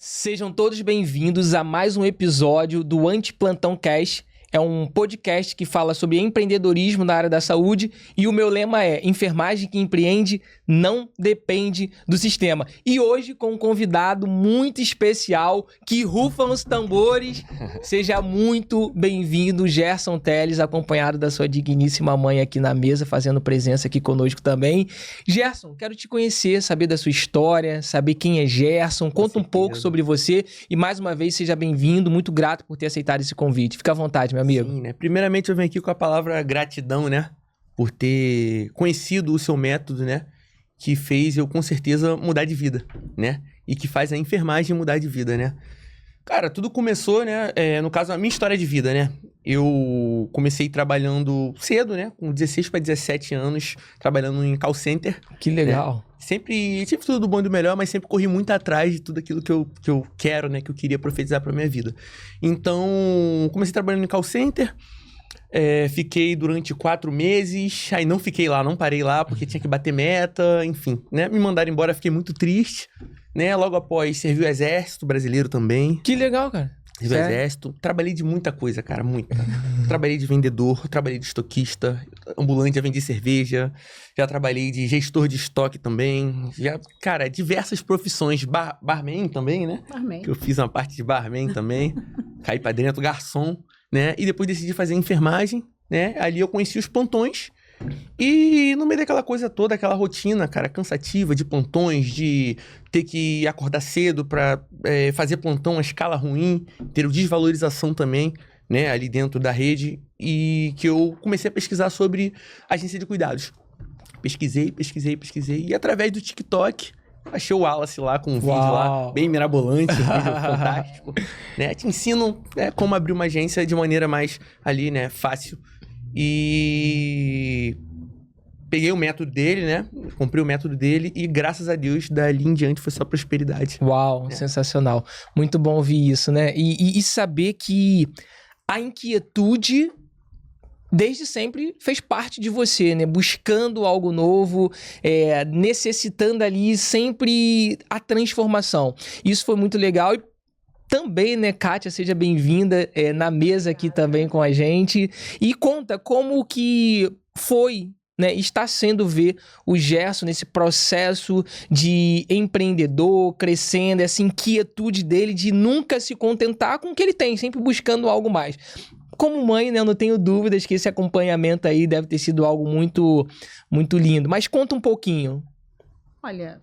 Sejam todos bem-vindos a mais um episódio do Antiplantão Cast. É um podcast que fala sobre empreendedorismo na área da saúde e o meu lema é: enfermagem que empreende não depende do sistema. E hoje com um convidado muito especial que rufam os tambores. Seja muito bem-vindo, Gerson Teles, acompanhado da sua digníssima mãe aqui na mesa, fazendo presença aqui conosco também. Gerson, quero te conhecer, saber da sua história, saber quem é Gerson, conta um pouco sobre você e mais uma vez seja bem-vindo, muito grato por ter aceitado esse convite. Fica à vontade, meu amigo. Sim, né? Primeiramente eu venho aqui com a palavra gratidão, né? Por ter conhecido o seu método, né? Que fez eu, com certeza, mudar de vida, né? E que faz a enfermagem mudar de vida, né? Cara, tudo começou, né? No caso, a minha história de vida, né? Eu comecei trabalhando cedo, né? Com 16 para 17 anos, trabalhando em call center. Que legal. Né? Sempre tudo do bom e do melhor, mas sempre corri muito atrás de tudo aquilo que eu quero, né? Que eu queria profetizar pra minha vida. Então, comecei trabalhando em call center. Fiquei durante 4 meses, aí não fiquei lá, não parei lá, porque tinha que bater meta, enfim, né? Me mandaram embora, fiquei muito triste, né? Logo após, servi o Exército Brasileiro também. Que legal, cara. Servi o Exército, trabalhei de muita coisa, cara, muita. Trabalhei de vendedor, trabalhei de estoquista, ambulante, já vendi cerveja, já trabalhei de gestor de estoque também, cara, diversas profissões, barman também, né? Barman. Que eu fiz uma parte de barman também, caí pra dentro, garçom, né? E depois decidi fazer enfermagem, né? Ali eu conheci os plantões. E no meio daquela coisa toda, aquela rotina, cara, cansativa de plantões, de ter que acordar cedo pra fazer plantão a escala ruim, ter desvalorização também, né? Ali dentro da rede. E que eu comecei a pesquisar sobre agência de cuidados. Pesquisei. E através do TikTok... achei o Wallace lá com um vídeo lá, bem mirabolante, um vídeo fantástico, né? Te ensino como abrir uma agência de maneira mais ali, né, fácil. E peguei o método dele, né? Comprei o método dele e graças a Deus, dali em diante foi só prosperidade. Uau, sensacional. Muito bom ouvir isso, né? E saber que a inquietude desde sempre fez parte de você, né? Buscando algo novo, necessitando ali sempre a transformação. Isso foi muito legal e também, né, Kátia, seja bem-vinda na mesa aqui também com a gente. E conta como que foi, né, está sendo ver o Gerson nesse processo de empreendedor, crescendo, essa inquietude dele de nunca se contentar com o que ele tem, sempre buscando algo mais. Como mãe, né, eu não tenho dúvidas que esse acompanhamento aí deve ter sido algo muito, muito lindo. Mas conta um pouquinho. Olha,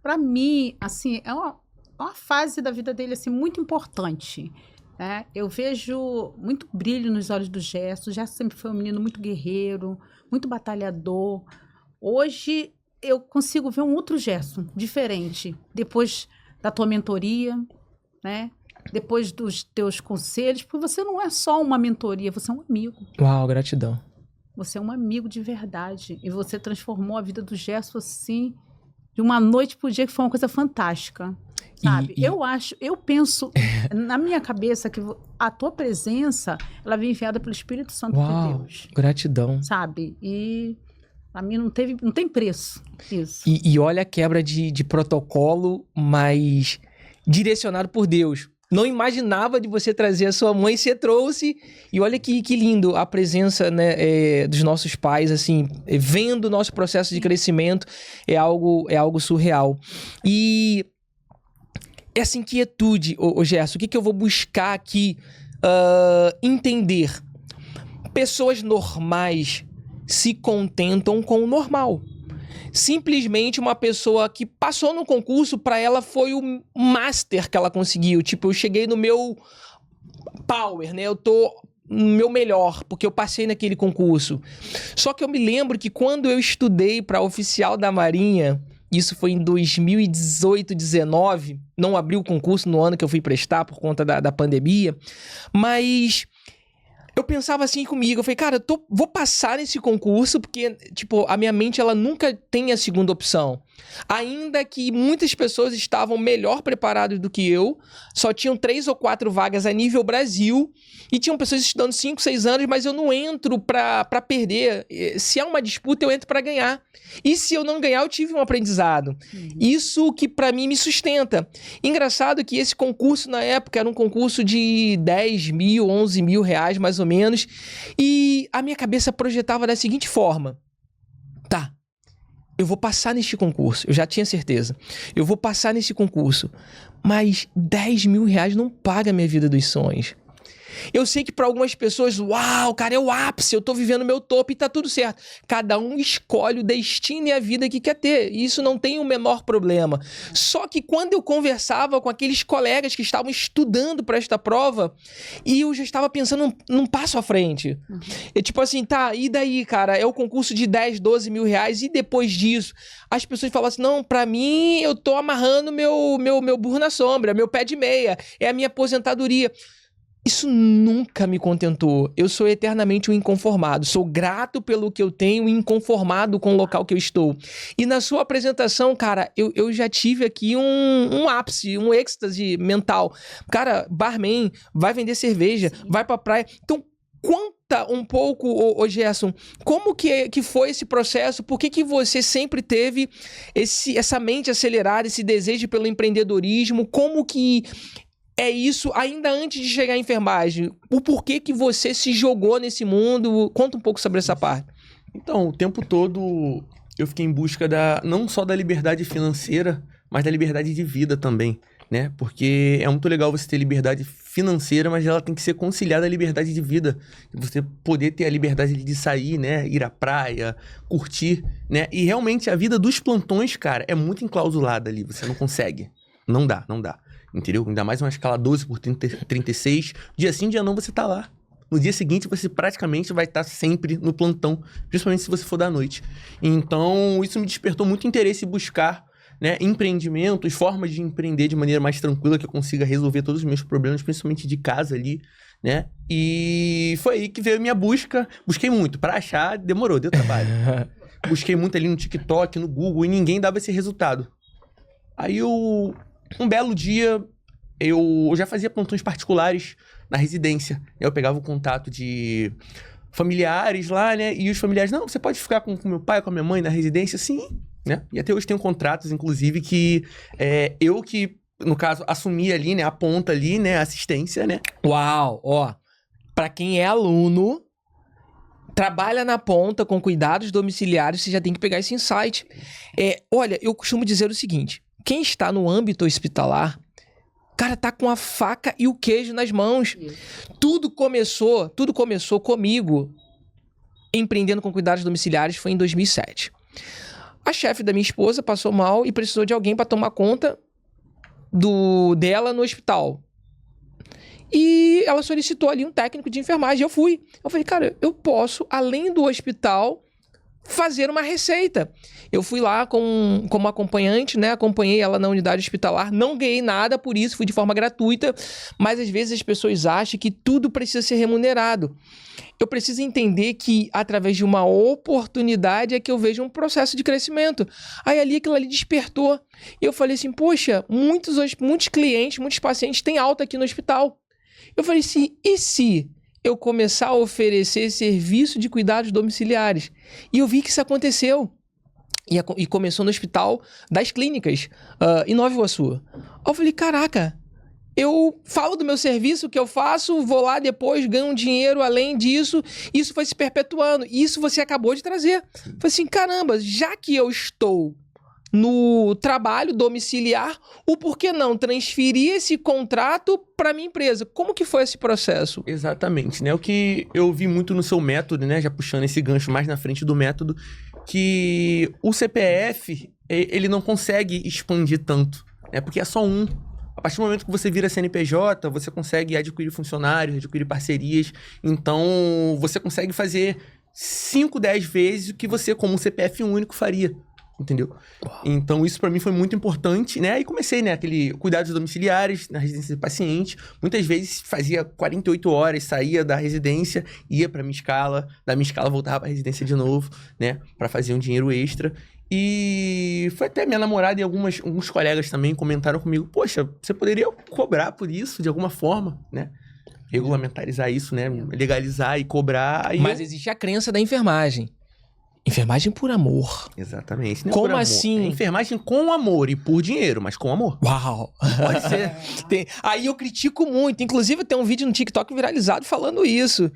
pra mim, assim, é uma fase da vida dele, assim, muito importante, né? Eu vejo muito brilho nos olhos do Gerson. O Gerson sempre foi um menino muito guerreiro, muito batalhador. Hoje, eu consigo ver um outro Gerson, diferente. Depois da tua mentoria, né? Depois dos teus conselhos, porque você não é só uma mentoria, você é um amigo. Uau, gratidão. Você é um amigo de verdade. E você transformou a vida do Gerson, assim, de uma noite pro dia, que foi uma coisa fantástica. Sabe? Eu penso, na minha cabeça, que a tua presença, ela vem enviada pelo Espírito Santo de Deus. Gratidão. Sabe? E pra mim não tem preço isso. E olha a quebra de protocolo, mas direcionado por Deus. Não imaginava de você trazer a sua mãe, você trouxe. E olha que lindo a presença, né, dos nossos pais, assim, vendo o nosso processo de crescimento, é algo surreal. E essa inquietude, Gerson, o que eu vou buscar aqui entender? Pessoas normais se contentam com o normal. Simplesmente uma pessoa que passou no concurso, para ela foi o master que ela conseguiu. Tipo, eu cheguei no meu power, né? Eu tô no meu melhor, porque eu passei naquele concurso. Só que eu me lembro que quando eu estudei para oficial da Marinha, isso foi em 2018, 19, não abri o concurso no ano que eu fui prestar por conta da pandemia, mas eu pensava assim comigo, eu falei, cara, vou passar nesse concurso, porque, tipo, a minha mente, ela nunca tem a segunda opção. Ainda que muitas pessoas estavam melhor preparadas do que eu, só tinham 3 ou 4 vagas a nível Brasil, e tinham pessoas estudando 5, 6 anos, mas eu não entro pra perder. Se há uma disputa, eu entro pra ganhar. E se eu não ganhar, eu tive um aprendizado. Isso que pra mim me sustenta. Engraçado que esse concurso, na época, era um concurso de 10 mil, 11 mil reais, mais ou menos, e a minha cabeça projetava da seguinte forma: tá, eu vou passar neste concurso, eu já tinha certeza. Eu vou passar nesse concurso, mas 10 mil reais não paga a minha vida dos sonhos. Eu sei que para algumas pessoas, uau, cara, é o ápice, eu tô vivendo meu topo e tá tudo certo. Cada um escolhe o destino e a vida que quer ter, e isso não tem o menor problema. Só que quando eu conversava com aqueles colegas que estavam estudando para esta prova, e eu já estava pensando num passo à frente. É tipo assim, tá, e daí, cara? É o concurso de 10, 12 mil reais, e depois disso? As pessoas falam assim, não, pra mim, eu tô amarrando meu burro na sombra, meu pé de meia, é a minha aposentadoria. Isso nunca me contentou. Eu sou eternamente um inconformado. Sou grato pelo que eu tenho e inconformado com o local que eu estou. E na sua apresentação, cara, eu já tive aqui um ápice, um êxtase mental. Cara, barman, vai vender cerveja, vai pra praia. Então, conta um pouco, ô Gerson, como que foi esse processo? Por que você sempre teve essa mente acelerada, esse desejo pelo empreendedorismo? Como que é isso, ainda antes de chegar à enfermagem? O porquê que você se jogou nesse mundo? Conta um pouco sobre essa parte. Então, o tempo todo eu fiquei em busca não só da liberdade financeira, mas da liberdade de vida também, né? Porque é muito legal você ter liberdade financeira, mas ela tem que ser conciliada à liberdade de vida. Você poder ter a liberdade de sair, né? Ir à praia, curtir, né? E realmente a vida dos plantões, cara, é muito enclausulada ali. Você não consegue. Não dá. Entendeu? Ainda mais uma escala 12 por 36. Dia sim, dia não, você tá lá. No dia seguinte, você praticamente vai estar sempre no plantão. Principalmente se você for da noite. Então, isso me despertou muito interesse em buscar, né, empreendimentos, formas de empreender de maneira mais tranquila, que eu consiga resolver todos os meus problemas, principalmente de casa ali, né? E foi aí que veio a minha busca. Busquei muito. Pra achar, demorou, deu trabalho. Busquei muito ali no TikTok, no Google, e ninguém dava esse resultado. Aí um belo dia, eu já fazia plantões particulares na residência. Eu pegava o contato de familiares lá, né? E os familiares, não, você pode ficar com meu pai, com a minha mãe na residência? Sim, né? E até hoje tenho contratos, inclusive, que eu que, no caso, assumi ali, né? A ponta ali, né? A assistência, né? Uau, ó. Pra quem é aluno, trabalha na ponta com cuidados domiciliares, você já tem que pegar esse insight. Olha, eu costumo dizer o seguinte: quem está no âmbito hospitalar, cara, tá com a faca e o queijo nas mãos. Tudo começou comigo empreendendo com cuidados domiciliares, foi em 2007. A chefe da minha esposa passou mal e precisou de alguém para tomar conta dela no hospital. E ela solicitou ali um técnico de enfermagem. Eu fui. Eu falei, cara, eu posso, além do hospital, fazer uma receita. Eu fui lá como acompanhante, né? Acompanhei ela na unidade hospitalar. Não ganhei nada por isso, fui de forma gratuita. Mas às vezes as pessoas acham que tudo precisa ser remunerado. Eu preciso entender que através de uma oportunidade é que eu vejo um processo de crescimento. Aí ali aquilo ali despertou. E eu falei assim, poxa, muitos clientes, muitos pacientes têm alta aqui no hospital. Eu falei assim, e se eu começar a oferecer serviço de cuidados domiciliares? E eu vi que isso aconteceu. E começou no Hospital das Clínicas, em Nova Iguaçu. Eu falei, caraca, eu falo do meu serviço, que eu faço, vou lá depois, ganho um dinheiro além disso, isso foi se perpetuando. Isso você acabou de trazer. Eu falei assim, caramba, já que eu estou no trabalho domiciliar, o porquê não transferir esse contrato para minha empresa? Como que foi esse processo? Exatamente, né? O que eu vi muito no seu método, né? Já puxando esse gancho mais na frente do método, que o CPF, ele não consegue expandir tanto, né? Porque é só um. A partir do momento que você vira CNPJ, você consegue adquirir funcionários, adquirir parcerias. Então, você consegue fazer 5, 10 vezes o que você, como um CPF único, faria. Entendeu? Então, isso pra mim foi muito importante, né? E comecei, né? Aquele cuidados domiciliares na residência de paciente. Muitas vezes fazia 48 horas, saía da residência, ia pra minha escala, da minha escala voltava pra residência de novo, né? Pra fazer um dinheiro extra. E foi até minha namorada e alguns colegas também comentaram comigo, poxa, você poderia cobrar por isso de alguma forma, né? Regulamentarizar isso, né? Legalizar e cobrar. Aí Mas existe a crença da enfermagem. Enfermagem por amor. Exatamente. Não é Como por amor. assim? É enfermagem com amor e por dinheiro, mas com amor. Uau! Pode ser. Aí eu critico muito. Inclusive tem um vídeo no TikTok viralizado falando isso.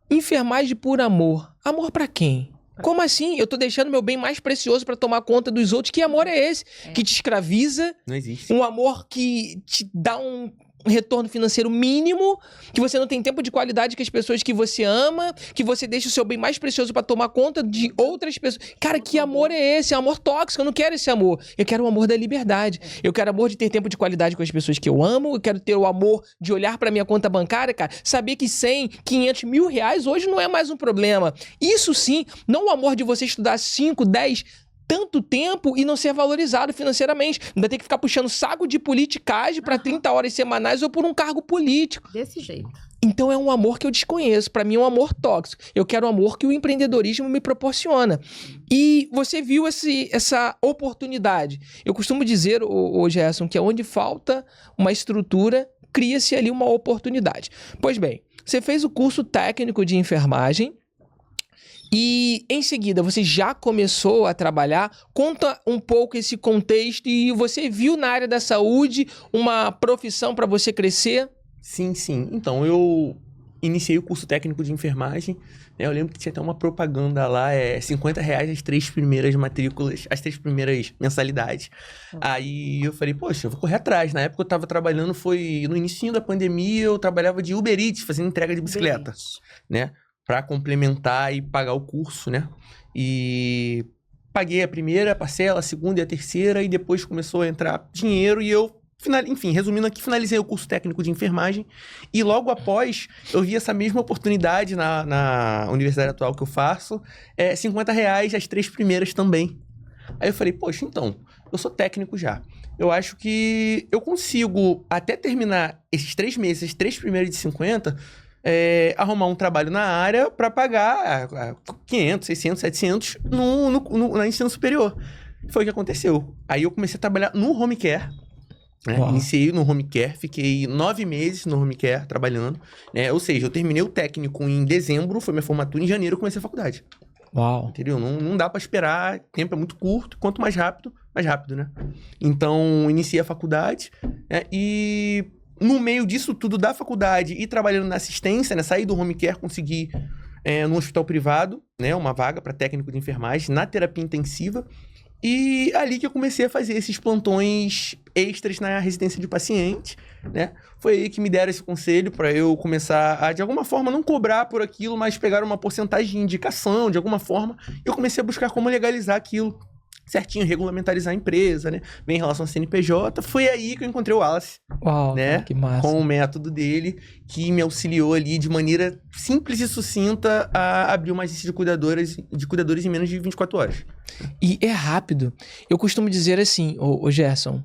Enfermagem por amor. Amor pra quem? Como assim? Eu tô deixando meu bem mais precioso pra tomar conta dos outros. Que amor é esse? Que te escraviza? Não existe. Um amor que te dá um retorno financeiro mínimo, que você não tem tempo de qualidade com as pessoas que você ama, que você deixa o seu bem mais precioso pra tomar conta de outras pessoas. Cara, que amor é esse? É um amor tóxico. Eu não quero esse amor. Eu quero o amor da liberdade. Eu quero amor de ter tempo de qualidade com as pessoas que eu amo. Eu quero ter o amor de olhar pra minha conta bancária, cara. Saber que 100, 500 mil reais hoje não é mais um problema. Isso sim, não o amor de você estudar 5, 10, tanto tempo e não ser valorizado financeiramente. Ainda tem que ficar puxando saco de politicagem para 30 horas semanais ou por um cargo político. Desse jeito. Então é um amor que eu desconheço. Para mim é um amor tóxico. Eu quero o amor que o empreendedorismo me proporciona. E você viu essa oportunidade. Eu costumo dizer, Gerson, que é onde falta uma estrutura, cria-se ali uma oportunidade. Pois bem, você fez o curso técnico de enfermagem, e em seguida você já começou a trabalhar. Conta um pouco esse contexto e você viu na área da saúde uma profissão para você crescer? Sim, sim. Então, eu iniciei o curso técnico de enfermagem, né? Eu lembro que tinha até uma propaganda lá, R$50 as 3 primeiras matrículas, as 3 primeiras mensalidades. Aí eu falei, poxa, eu vou correr atrás. Na época eu tava trabalhando, foi no início da pandemia, eu trabalhava de Uber Eats, fazendo entrega de bicicleta, né? Para complementar e pagar o curso, né? E paguei a primeira parcela, a segunda e a terceira, e depois começou a entrar dinheiro e eu, enfim, resumindo aqui, finalizei o curso técnico de enfermagem e logo após eu vi essa mesma oportunidade na universidade atual que eu faço, R$50 as 3 primeiras também. Aí eu falei, poxa, então, eu sou técnico já. Eu acho que eu consigo, até terminar esses 3 meses, esses 3 primeiros de 50... arrumar um trabalho na área para pagar 500, 600, 700 na ensino superior. Foi o que aconteceu. Aí eu comecei a trabalhar no home care, né? Iniciei no home care, fiquei 9 meses no home care trabalhando, né? Ou seja, eu terminei o técnico em dezembro, foi minha formatura, em janeiro eu comecei a faculdade. Uau. Entendeu? Não dá para esperar, o tempo é muito curto, quanto mais rápido, né? Então, iniciei a faculdade, né? E no meio disso tudo da faculdade e trabalhando na assistência, né? Saí do home care, consegui num hospital privado, né? Uma vaga para técnico de enfermagem na terapia intensiva. E ali que eu comecei a fazer esses plantões extras na residência de paciente, né? Foi aí que me deram esse conselho para eu começar a, de alguma forma, não cobrar por aquilo, mas pegar uma porcentagem de indicação, de alguma forma. Eu comecei a buscar como legalizar aquilo certinho, regulamentarizar a empresa, né? Bem em relação ao CNPJ. Foi aí que eu encontrei o Wallace. Uau, né? que massa. Com o método dele, que me auxiliou ali de maneira simples e sucinta a abrir uma agência de cuidadores em menos de 24 horas. E é rápido. Eu costumo dizer assim, ô Gerson,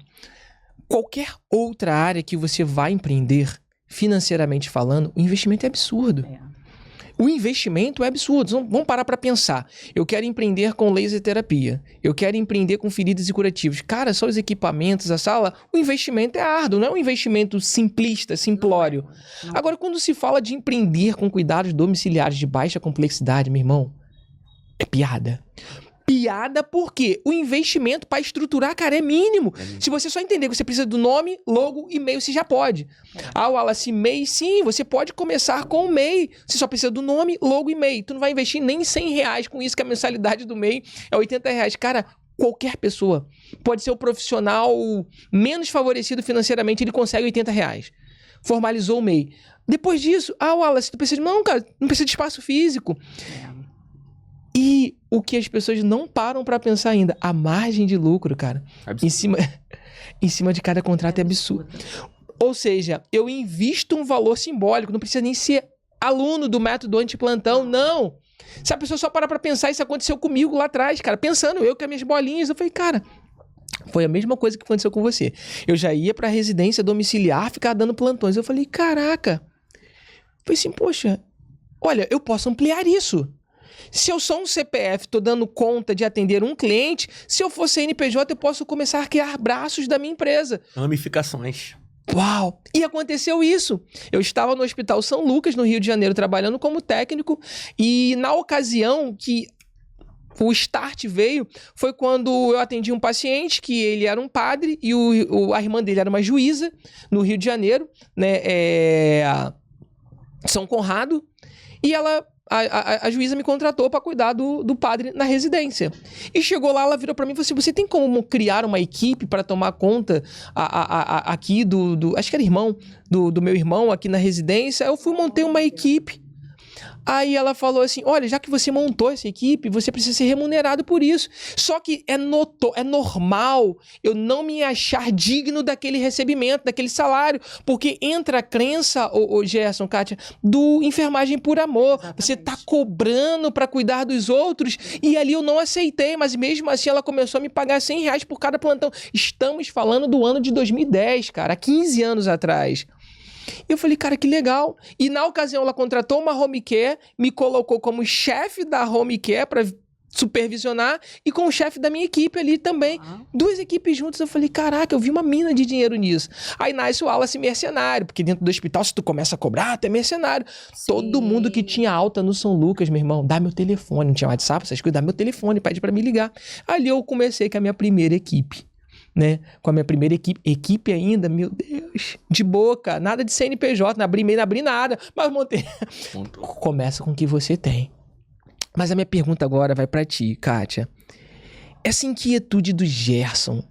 qualquer outra área que você vai empreender, financeiramente falando, o investimento é absurdo. O investimento é absurdo. Vamos parar para pensar. Eu quero empreender com laser terapia. Eu quero empreender com feridas e curativos. Cara, só os equipamentos, a sala, o investimento é árduo, não é um investimento simplista, simplório. Não. Agora, quando se fala de empreender com cuidados domiciliares de baixa complexidade, meu irmão, é piada. Piada porque o investimento para estruturar, cara, é mínimo. Se você só entender que você precisa do nome, logo, e-mail, você já pode. Wallace, MEI, sim, você pode começar com o MEI. Você só precisa do nome, logo, e-mail. Tu não vai investir nem R$100 com isso, que a mensalidade do MEI é R$80. Cara, qualquer pessoa, pode ser o profissional menos favorecido financeiramente, ele consegue R$80. Formalizou o MEI. Depois disso, Wallace, tu precisa de... Não, cara, não precisa de espaço físico. E o que as pessoas não param pra pensar ainda, a margem de lucro, cara, em cima de cada contrato é absurdo. Ou seja, eu invisto um valor simbólico, não precisa nem ser aluno do método antiplantão, não. Se a pessoa só parar pra pensar, isso aconteceu comigo lá atrás, cara, pensando eu com as minhas bolinhas, eu falei, cara, foi a mesma coisa que aconteceu com você. Eu já ia pra residência domiciliar, ficar dando plantões, eu falei, caraca. Eu falei assim, poxa, olha, eu posso ampliar isso. Se eu sou um CPF, tô dando conta de atender um cliente, se eu for CNPJ, eu posso começar a criar braços da minha empresa. Ramificações. Uau! E aconteceu isso. Eu estava no Hospital São Lucas, no Rio de Janeiro, trabalhando como técnico, e na ocasião que o start veio, foi quando eu atendi um paciente que ele era um padre e a irmã dele era uma juíza no Rio de Janeiro, né, São Conrado, e a juíza me contratou para cuidar do padre na residência. E chegou lá, ela virou para mim e falou assim, você tem como criar uma equipe para tomar conta aqui acho que era irmão, do meu irmão aqui na residência? Eu montei uma equipe. Aí ela falou assim, olha, já que você montou essa equipe, você precisa ser remunerado por isso. Só que é normal eu não me achar digno daquele recebimento, daquele salário, porque entra a crença, Gerson, Kátia, do enfermagem por amor. Exatamente. Você tá cobrando para cuidar dos outros, e ali eu não aceitei, mas mesmo assim ela começou a me pagar R$100 por cada plantão. Estamos falando do ano de 2010, cara, há 15 anos atrás. E eu falei, cara, que legal. E na ocasião ela contratou uma home care, me colocou como chefe da home care para supervisionar e com o chefe da minha equipe ali também. Duas equipes juntas. Eu falei, caraca, eu vi uma mina de dinheiro nisso. Aí nasce o Wallace mercenário, porque dentro do hospital, se tu começa a cobrar, tu é mercenário. Sim. Todo mundo que tinha alta no São Lucas, meu irmão, dá meu telefone. Não tinha WhatsApp, essas coisas, dá meu telefone, pede para me ligar. Ali eu comecei com a minha primeira equipe. Né? Com a minha primeira equipe ainda, meu Deus, de boca, nada de CNPJ, não abri nada, mas montei. Começa com o que você tem. Mas a minha pergunta agora vai pra ti, Kátia. Essa inquietude do Gerson,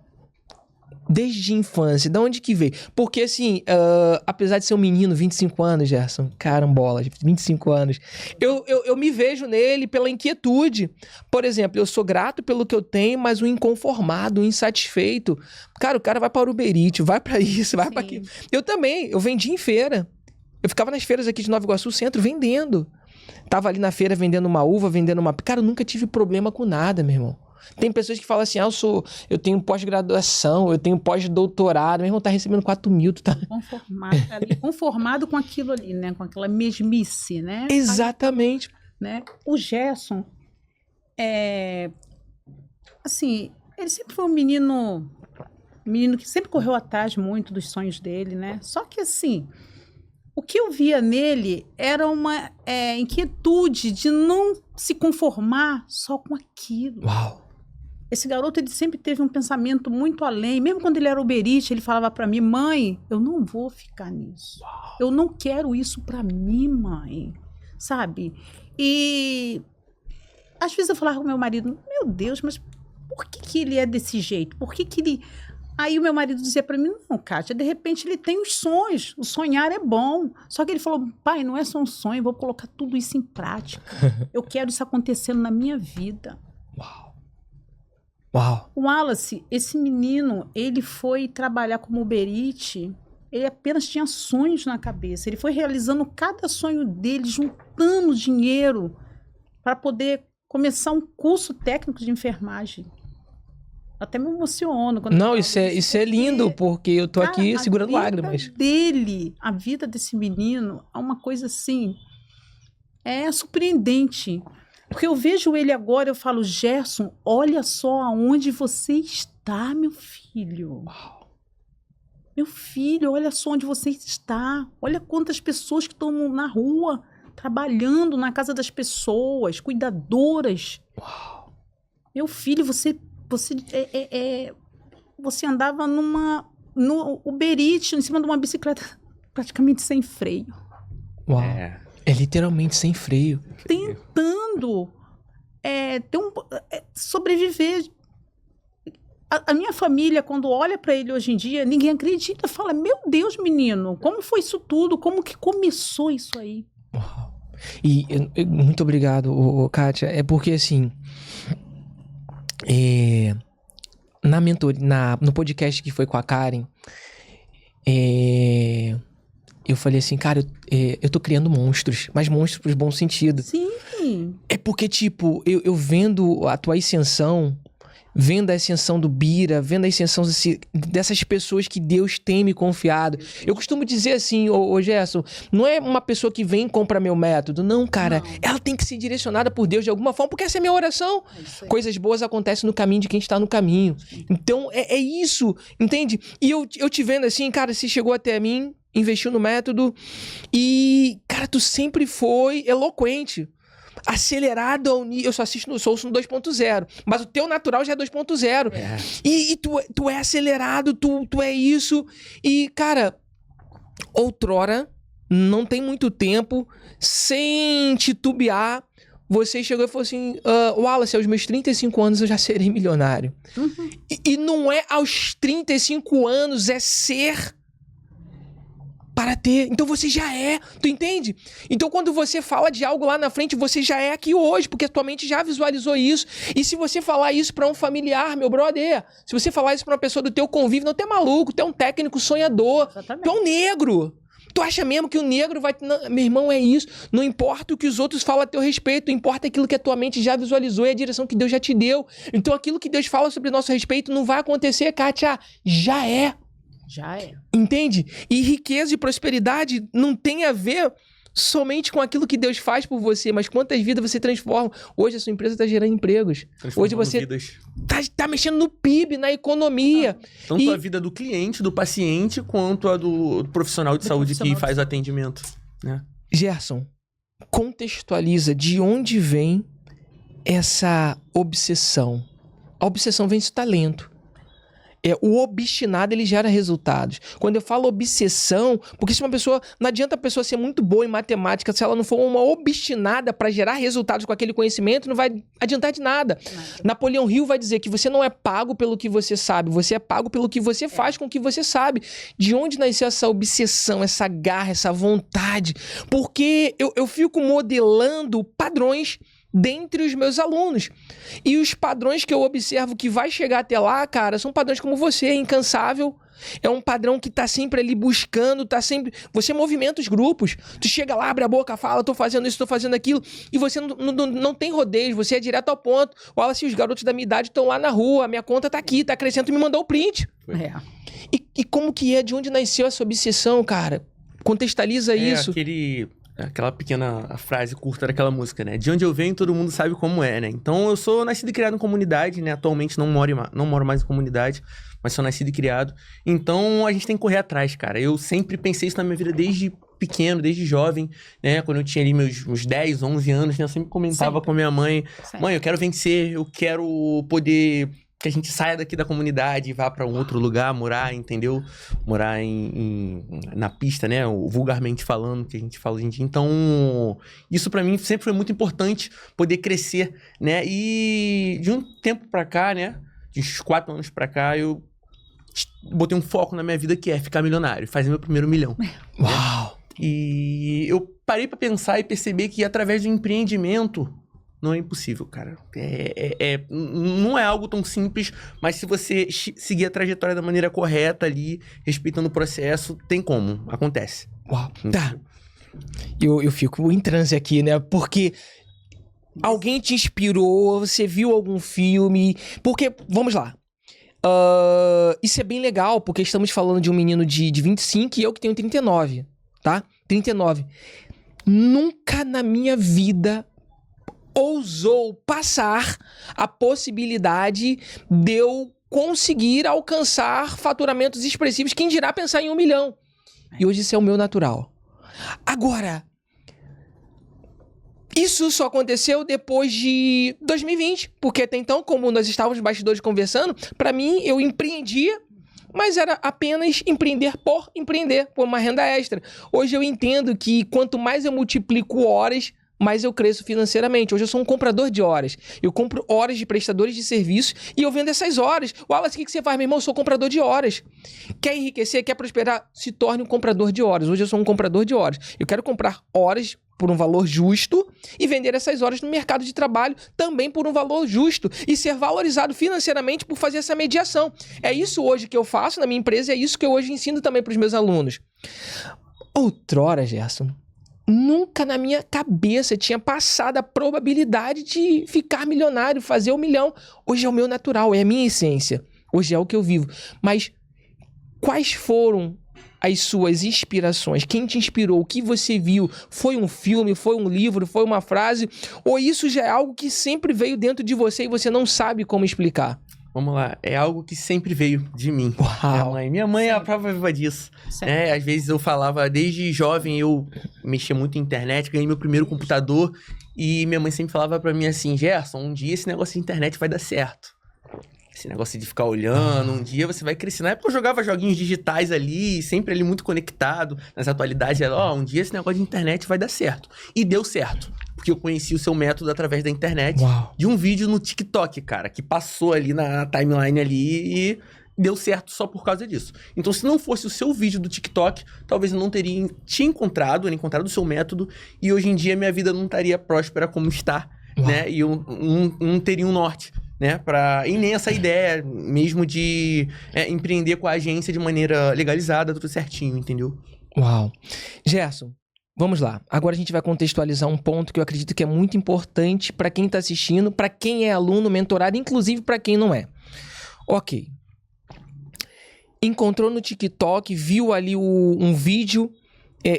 desde a infância, de onde que veio? Porque assim, apesar de ser um menino, 25 anos, Gerson, carambola, 25 anos, eu me vejo nele pela inquietude. Por exemplo, eu sou grato pelo que eu tenho, mas um inconformado, um insatisfeito. Cara, o cara vai para o Uber Eats, vai para isso, vai para aquilo. Eu também, eu vendi em feira. Eu ficava nas feiras aqui de Nova Iguaçu Centro vendendo. Tava ali na feira vendendo uma uva, vendendo uma... Cara, eu nunca tive problema com nada, meu irmão. Tem pessoas que falam assim, eu tenho pós-graduação, eu tenho pós-doutorado, meu irmão tá recebendo 4 mil, tu tá... Conformado com aquilo ali, né? Com aquela mesmice, né? Exatamente. Né? O Gerson, assim, ele sempre foi um menino que sempre correu atrás muito dos sonhos dele, né? Só que assim, o que eu via nele era uma inquietude de não se conformar só com aquilo. Uau! Esse garoto, ele sempre teve um pensamento muito além. Mesmo quando ele era Uber Eats, ele falava para mim, mãe, eu não vou ficar nisso. Uau. Eu não quero isso para mim, mãe. Sabe? E às vezes eu falava com meu marido, meu Deus, mas por que ele é desse jeito? Por que ele... Aí o meu marido dizia para mim, não, Kátia, de repente ele tem os sonhos. O sonhar é bom. Só que ele falou, pai, não é só um sonho, eu vou colocar tudo isso em prática. Eu quero isso acontecendo na minha vida. Uau! Uau. O Wallace, esse menino, ele foi trabalhar como Uber Eats, ele apenas tinha sonhos na cabeça. Ele foi realizando cada sonho dele, juntando dinheiro para poder começar um curso técnico de enfermagem. Até me emociono. Quando não, isso é lindo, porque eu tô aqui segurando lágrimas. A vida desse menino é uma coisa assim, surpreendente. Porque eu vejo ele agora, eu falo, Gerson, olha só aonde você está, meu filho. Uau. Meu filho, olha só onde você está. Olha quantas pessoas que estão na rua, trabalhando na casa das pessoas, cuidadoras. Uau. Meu filho, você andava no Uber Eats, em cima de uma bicicleta praticamente sem freio. Uau. É literalmente sem freio. Tentando sobreviver. A minha família, quando olha para ele hoje em dia, ninguém acredita. Fala, meu Deus, menino, como foi isso tudo? Como que começou isso aí? Uau. E muito obrigado, Kátia. É porque, assim... na mentoria, no podcast que foi com a Karen... eu falei assim, cara, eu tô criando monstros, mas monstros pros bons sentidos. Sim. É porque, tipo, eu vendo a tua ascensão, vendo a ascensão do Bira, vendo a ascensão dessas pessoas que Deus tem me confiado. Eu costumo dizer assim, ô Gerson, não é uma pessoa que vem e compra meu método. Não, cara. Não. Ela tem que ser direcionada por Deus de alguma forma, porque essa é a minha oração. Coisas boas acontecem no caminho de quem está no caminho. Então, é isso, entende? E eu te vendo assim, cara, você chegou até mim, investiu no método e, cara, tu sempre foi eloquente. Acelerado ao nível. Eu só ouço no 2.0, mas o teu natural já é 2.0. E tu é acelerado, tu é isso. E, cara, outrora, não tem muito tempo, sem titubear, você chegou e falou assim: Wallace, aos meus 35 anos eu já serei milionário. E não é aos 35 anos, é ser para ter. Então você já é, tu entende? Então quando você fala de algo lá na frente, você já é aqui hoje, porque a tua mente já visualizou isso. E se você falar isso para um familiar, meu brother, se você falar isso para uma pessoa do teu convívio, não, tu é maluco, tu é um técnico sonhador. Exatamente. Tu é um negro. Tu acha mesmo que o negro vai... Não, meu irmão, é isso. Não importa o que os outros falam a teu respeito, importa aquilo que a tua mente já visualizou e a direção que Deus já te deu. Então aquilo que Deus fala sobre nosso respeito não vai acontecer, Kátia, já é. Já é. Entende? E riqueza e prosperidade não tem a ver somente com aquilo que Deus faz por você, mas quantas vidas você transforma. Hoje a sua empresa está gerando empregos. Hoje você tá mexendo no PIB, na economia. Tanto a vida do cliente, do paciente, quanto a do profissional de saúde que faz o atendimento. Né? Gerson, contextualiza de onde vem essa obsessão. A obsessão vem desse talento. O obstinado, ele gera resultados. Quando eu falo obsessão, porque se uma pessoa... Não adianta a pessoa ser muito boa em matemática, se ela não for uma obstinada para gerar resultados com aquele conhecimento, não vai adiantar de nada. Napoleão Hill vai dizer que você não é pago pelo que você sabe, você é pago pelo que você faz com o que você sabe. De onde nasceu essa obsessão, essa garra, essa vontade? Porque eu fico modelando padrões dentre os meus alunos. E os padrões que eu observo que vai chegar até lá, cara, são padrões como você, é incansável. É um padrão que tá sempre ali buscando, tá sempre... Você movimenta os grupos. Tu chega lá, abre a boca, fala, tô fazendo isso, tô fazendo aquilo. E você não tem rodeios, você é direto ao ponto. Olha, se os garotos da minha idade estão lá na rua, a minha conta tá aqui, tá crescendo, tu me mandou o print. E como que é? De onde nasceu essa obsessão, cara? Contextualiza isso. Aquela pequena frase curta daquela música, né? De onde eu venho, todo mundo sabe como é, né? Então, eu sou nascido e criado em comunidade, né? Atualmente não moro mais em comunidade, mas sou nascido e criado. Então, a gente tem que correr atrás, cara. Eu sempre pensei isso na minha vida desde pequeno, desde jovem, né? Quando eu tinha ali meus 10, 11 anos, né? Eu sempre comentava com a minha mãe: mãe, eu quero vencer, eu quero poder... que a gente saia daqui da comunidade e vá para um outro lugar, morar, entendeu? Morar na pista, né? Vulgarmente falando, que a gente fala hoje em dia. Então, isso para mim sempre foi muito importante, poder crescer, né? E de um tempo para cá, né? De uns 4 anos para cá, eu botei um foco na minha vida que é ficar milionário, fazer meu primeiro milhão. Uau! E eu parei para pensar e perceber que através do empreendimento... Não é impossível, cara. Não é algo tão simples, mas se você seguir a trajetória da maneira correta ali, respeitando o processo, tem como. Acontece. Uau. Tá. Eu fico em transe aqui, né? Porque alguém te inspirou, você viu algum filme... Porque, vamos lá. Isso é bem legal, porque estamos falando de um menino de 25 e eu que tenho 39, tá? 39. Nunca na minha vida... ousou passar a possibilidade de eu conseguir alcançar faturamentos expressivos, quem dirá pensar em 1 milhão. E hoje isso é o meu natural. Agora, isso só aconteceu depois de 2020, porque até então, como nós estávamos nos bastidores conversando, para mim, eu empreendia, mas era apenas empreender, por uma renda extra. Hoje eu entendo que quanto mais eu multiplico horas, mais eu cresço financeiramente. Hoje eu sou um comprador de horas. Eu compro horas de prestadores de serviço e eu vendo essas horas. Wallace, o que você faz, meu irmão? Eu sou comprador de horas. Quer enriquecer, quer prosperar? Se torne um comprador de horas. Hoje eu sou um comprador de horas. Eu quero comprar horas por um valor justo e vender essas horas no mercado de trabalho também por um valor justo e ser valorizado financeiramente por fazer essa mediação. É isso hoje que eu faço na minha empresa e é isso que eu hoje ensino também para os meus alunos. Outrora, Gerson, nunca na minha cabeça tinha passado a probabilidade de ficar milionário, fazer 1 milhão. Hoje é o meu natural, é a minha essência. Hoje é o que eu vivo. Mas quais foram as suas inspirações? Quem te inspirou? O que você viu? Foi um filme? Foi um livro? Foi uma frase? Ou isso já é algo que sempre veio dentro de você e você não sabe como explicar? Vamos lá, é algo que sempre veio de mim. Uau! Minha mãe é a prova viva disso. Às vezes eu falava, desde jovem eu mexia muito em internet, ganhei meu primeiro computador e minha mãe sempre falava pra mim assim, Gerson, um dia esse negócio de internet vai dar certo. Esse negócio de ficar olhando, um dia você vai crescer. Na época eu jogava joguinhos digitais ali, sempre ali muito conectado. Nas atualidades era, um dia esse negócio de internet vai dar certo. E deu certo. Porque eu conheci o seu método através da internet. Uau. De um vídeo no TikTok, cara, que passou ali na timeline ali e deu certo só por causa disso. Então, se não fosse o seu vídeo do TikTok, talvez eu não teria te encontrado o seu método. E hoje em dia minha vida não estaria próspera como está, né? E eu não teria um norte. Né, e nem essa ideia mesmo de empreender com a agência de maneira legalizada, tudo certinho, entendeu? Uau. Gerson, vamos lá. Agora a gente vai contextualizar um ponto que eu acredito que é muito importante para quem está assistindo, para quem é aluno, mentorado, inclusive para quem não é. Ok. Encontrou no TikTok, viu ali um vídeo,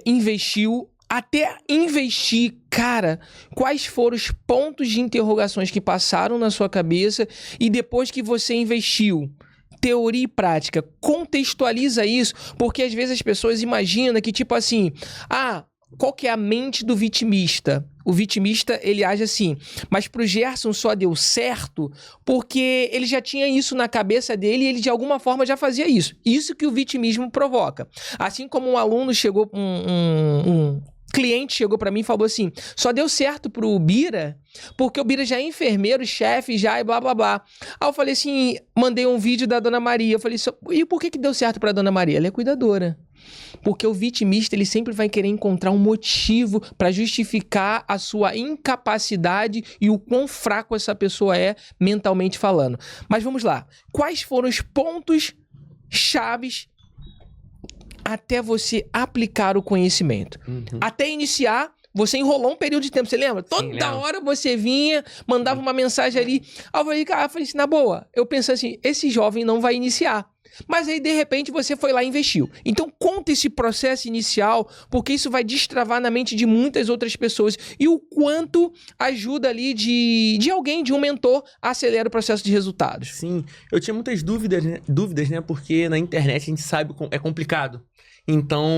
investiu. Até investir, cara, quais foram os pontos de interrogações que passaram na sua cabeça e depois que você investiu? Teoria e prática, contextualiza isso, porque às vezes as pessoas imaginam que tipo assim, qual que é a mente do vitimista? O vitimista, ele age assim, mas pro Gerson só deu certo porque ele já tinha isso na cabeça dele e ele de alguma forma já fazia isso. Isso que o vitimismo provoca. Assim como um aluno chegou, um cliente chegou pra mim e falou assim, só deu certo pro Bira porque o Bira já é enfermeiro, chefe, já e blá blá blá. Aí eu falei assim, mandei um vídeo da Dona Maria, eu falei, e por que deu certo pra Dona Maria? Ela é cuidadora. Porque o vitimista, ele sempre vai querer encontrar um motivo para justificar a sua incapacidade e o quão fraco essa pessoa é mentalmente falando. Mas vamos lá. Quais foram os pontos chaves até você aplicar o conhecimento? Até iniciar, você enrolou um período de tempo, você lembra? Toda hora você vinha, mandava uma mensagem ali. Aí eu falei, cara, assim, na boa, eu pensei assim, esse jovem não vai iniciar. Mas aí, de repente, você foi lá e investiu. Então, conta esse processo inicial, porque isso vai destravar na mente de muitas outras pessoas. E o quanto ajuda ali de alguém, de um mentor, acelera o processo de resultados. Sim, eu tinha muitas dúvidas, né? Porque na internet a gente sabe que é complicado. Então,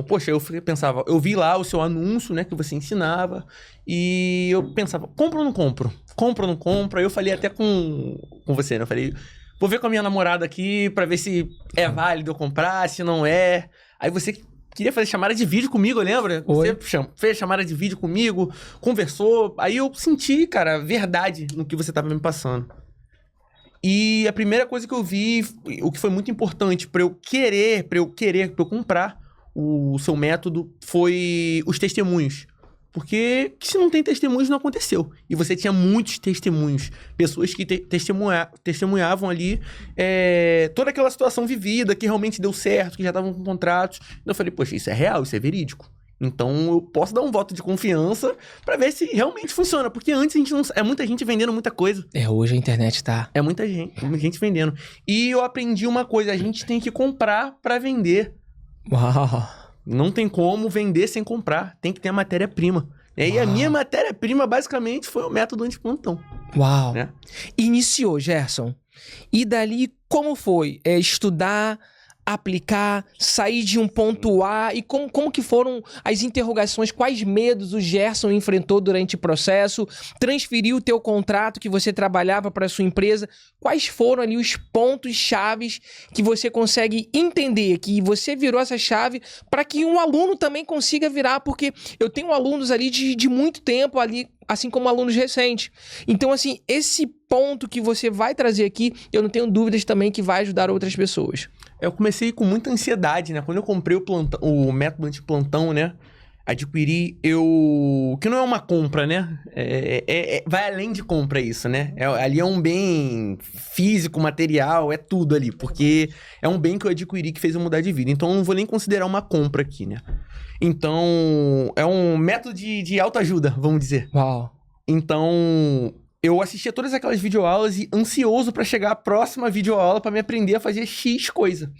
poxa, eu pensava, eu vi lá o seu anúncio, né, que você ensinava, e eu pensava, compro ou não compro? Compro ou não compro? Aí eu falei até com você, né? Eu falei, vou ver com a minha namorada aqui pra ver se é válido eu comprar, se não é. Aí você queria fazer chamada de vídeo comigo, lembra? Oi. Você fez chamada de vídeo comigo, conversou. Aí eu senti, cara, verdade no que você tava me passando. E a primeira coisa que eu vi, o que foi muito importante pra eu comprar o seu método, foi os testemunhos. Porque se não tem testemunhos, não aconteceu. E você tinha muitos testemunhos. Pessoas que testemunhavam ali toda aquela situação vivida, que realmente deu certo, que já estavam com contratos. Então eu falei, poxa, isso é real, isso é verídico. Então eu posso dar um voto de confiança pra ver se realmente funciona. Porque antes a gente não... É muita gente vendendo muita coisa. Hoje a internet tá... É muita gente vendendo. E eu aprendi uma coisa, a gente tem que comprar pra vender. Uau! Não tem como vender sem comprar. Tem que ter a matéria-prima. E a minha matéria-prima, basicamente, foi o método antiplantão. Uau! Né? Iniciou, Gerson. E dali, como foi? Estudar, aplicar, sair de um ponto A, e como que foram as interrogações, quais medos o Gerson enfrentou durante o processo, transferiu o teu contrato que você trabalhava para a sua empresa, quais foram ali os pontos chaves que você consegue entender, que você virou essa chave para que um aluno também consiga virar, porque eu tenho alunos ali de muito tempo ali, assim como alunos recentes. Então, assim, esse ponto que você vai trazer aqui, eu não tenho dúvidas também que vai ajudar outras pessoas. Eu comecei com muita ansiedade, né? Quando eu comprei o método antiplantão, né? Adquiri, que não é uma compra, né? Vai além de compra isso, né? Ali é um bem físico, material, é tudo ali. Porque é um bem que eu adquiri que fez eu mudar de vida. Então, eu não vou nem considerar uma compra aqui, né? Então, é um método de autoajuda, vamos dizer. Uau. Então, eu assistia todas aquelas videoaulas e ansioso pra chegar à próxima videoaula pra me aprender a fazer X coisa.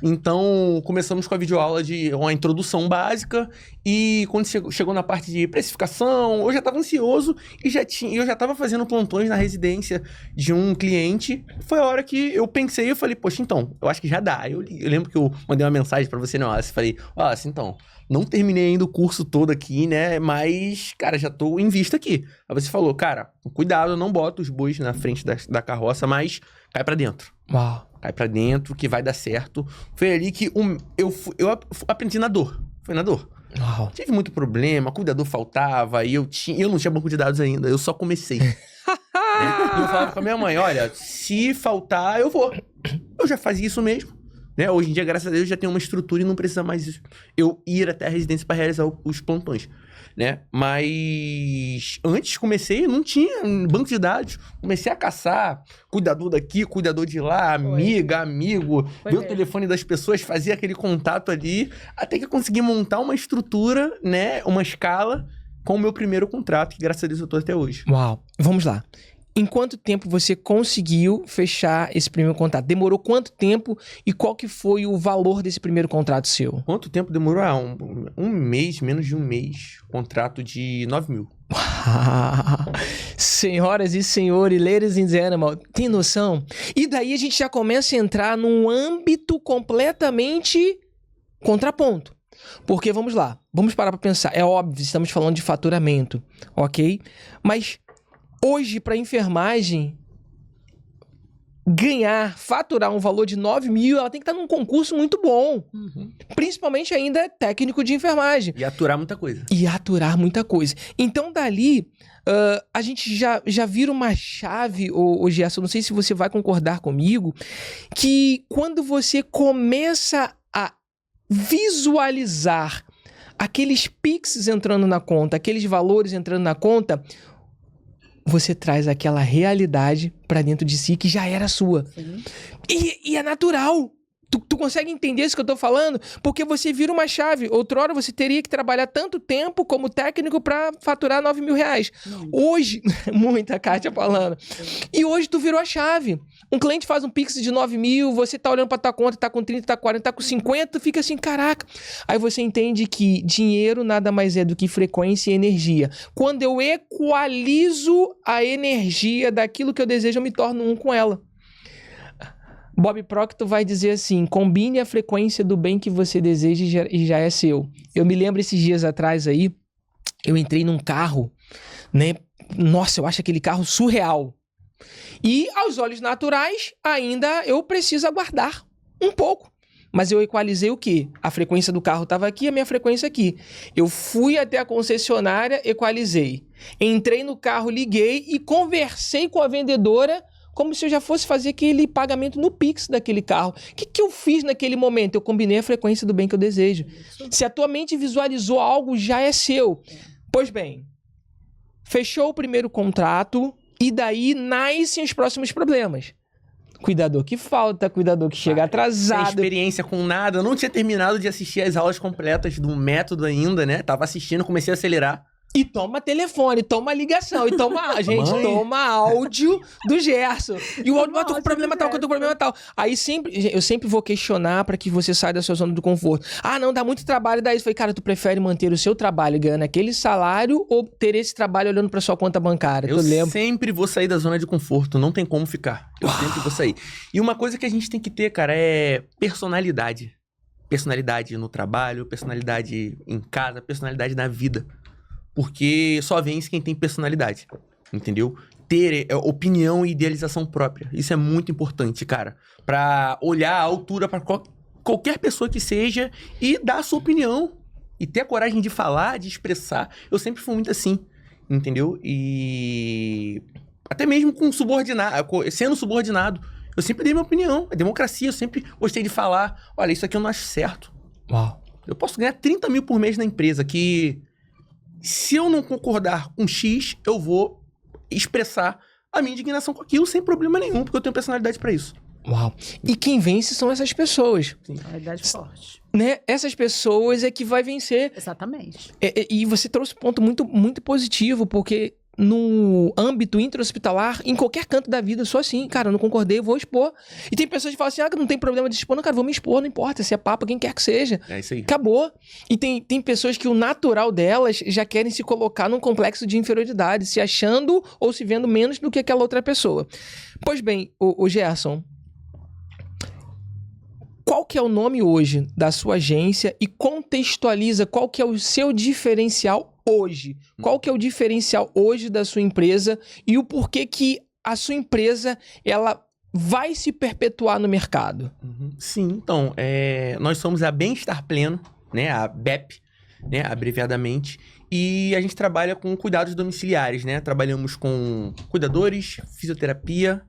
Então, começamos com a videoaula de uma introdução básica e quando chegou na parte de precificação, eu já tava ansioso e eu já tava fazendo plantões na residência de um cliente. Foi a hora que eu pensei, eu falei, poxa, então, eu acho que já dá. Eu lembro que eu mandei uma mensagem pra você, Nossa, falei, assim, então, não terminei ainda o curso todo aqui, né, mas, cara, já tô em vista aqui. Aí você falou, cara, cuidado, não bota os bois na frente da carroça, mas cai pra dentro. Uau. Cai pra dentro, que vai dar certo. Foi ali que eu aprendi na dor. Foi na dor. Uau. Tive muito problema, cuidador faltava, e eu não tinha banco de dados ainda, eu só comecei. E eu falava com a minha mãe, olha, se faltar, eu vou. Eu já fazia isso mesmo. Né? Hoje em dia, graças a Deus, já tenho uma estrutura e não precisa mais eu ir até a residência para realizar os plantões. Né? Mas antes comecei, não tinha banco de dados. Comecei a caçar cuidador daqui, cuidador de lá, amiga, amigo, ver o telefone das pessoas, fazia aquele contato ali, até que eu consegui montar uma estrutura, né, uma escala com o meu primeiro contrato, que graças a Deus eu tô até hoje. Uau. Vamos lá. Em quanto tempo você conseguiu fechar esse primeiro contrato? Demorou quanto tempo e qual que foi o valor desse primeiro contrato seu? Quanto tempo demorou? Um mês, menos de um mês. Contrato de 9 mil. Senhoras e senhores, ladies and gentlemen, tem noção? E daí a gente já começa a entrar num âmbito completamente contraponto. Porque, vamos lá, vamos parar para pensar. É óbvio, estamos falando de faturamento, ok? Mas hoje, para enfermagem faturar um valor de 9 mil, ela tem que estar num concurso muito bom. Uhum. Principalmente ainda técnico de enfermagem. E aturar muita coisa. Então, dali, a gente já vira uma chave, ô Gerson, não sei se você vai concordar comigo, que quando você começa a visualizar aqueles Pix entrando na conta, aqueles valores entrando na conta, você traz aquela realidade pra dentro de si que já era sua. E é natural. Tu consegue entender isso que eu tô falando? Porque você vira uma chave. Outrora você teria que trabalhar tanto tempo como técnico pra faturar 9 mil reais. Hoje, muita Kátia falando. E hoje tu virou a chave. Um cliente faz um Pix de 9 mil, você tá olhando pra tua conta, tá com 30, tá com 40, tá com 50, tu fica assim, caraca. Aí você entende que dinheiro nada mais é do que frequência e energia. Quando eu equalizo a energia daquilo que eu desejo, eu me torno um com ela. Bob Proctor vai dizer assim, combine a frequência do bem que você deseja e já é seu. Eu me lembro esses dias atrás aí, eu entrei num carro, né? Nossa, eu acho aquele carro surreal. E aos olhos naturais, ainda eu preciso aguardar um pouco. Mas eu equalizei o quê? A frequência do carro estava aqui, a minha frequência aqui. Eu fui até a concessionária, equalizei. Entrei no carro, liguei e conversei com a vendedora como se eu já fosse fazer aquele pagamento no Pix daquele carro. O que eu fiz naquele momento? Eu combinei a frequência do bem que eu desejo. Se a tua mente visualizou algo, já é seu. Pois bem, fechou o primeiro contrato e daí nascem os próximos problemas. Cuidador que falta, cuidador que chega atrasado. Sem experiência com nada. Eu não tinha terminado de assistir as aulas completas do método ainda, né? Tava assistindo, comecei a acelerar. E toma telefone, toma ligação, e toma, gente, toma áudio do Gerson. E o áudio, tô com problema tal, tô com problema tal. Aí eu sempre vou questionar pra que você saia da sua zona de conforto. Ah, não, dá muito trabalho, daí. Eu falei, cara, tu prefere manter o seu trabalho ganhando aquele salário ou ter esse trabalho olhando pra sua conta bancária? Eu sempre vou sair da zona de conforto, não tem como ficar. Eu sempre vou sair. E uma coisa que a gente tem que ter, cara, é personalidade. Personalidade no trabalho, personalidade em casa, personalidade na vida. Porque só vence quem tem personalidade, entendeu? Ter opinião e idealização própria. Isso é muito importante, cara. Pra olhar a altura pra qualquer pessoa que seja e dar a sua opinião. E ter a coragem de falar, de expressar. Eu sempre fui muito assim, entendeu? E até mesmo com sendo subordinado. Eu sempre dei minha opinião. É democracia, eu sempre gostei de falar. Olha, isso aqui eu não acho certo. Uau. Eu posso ganhar 30 mil por mês na empresa, que se eu não concordar com X, eu vou expressar a minha indignação com aquilo sem problema nenhum, porque eu tenho personalidade pra isso. Uau. E quem vence são essas pessoas. Realidade forte. Né? Essas pessoas é que vai vencer. Exatamente. E você trouxe um ponto muito, muito positivo, porque no âmbito intra-hospitalar, em qualquer canto da vida, eu sou assim, cara, eu não concordei, eu vou expor. E tem pessoas que falam assim, não tem problema de expor, não, cara, vou me expor, não importa, se é papo, quem quer que seja. É isso aí. Acabou. E tem pessoas que o natural delas já querem se colocar num complexo de inferioridade, se achando ou se vendo menos do que aquela outra pessoa. Pois bem, o Gerson, qual que é o nome hoje da sua agência e contextualiza qual que é o seu diferencial hoje? Qual que é o diferencial hoje da sua empresa e o porquê que a sua empresa ela vai se perpetuar no mercado? Sim, então, nós somos a Bem-Estar Pleno, né, a BEP, né, abreviadamente, e a gente trabalha com cuidados domiciliares, né? Trabalhamos com cuidadores, fisioterapia,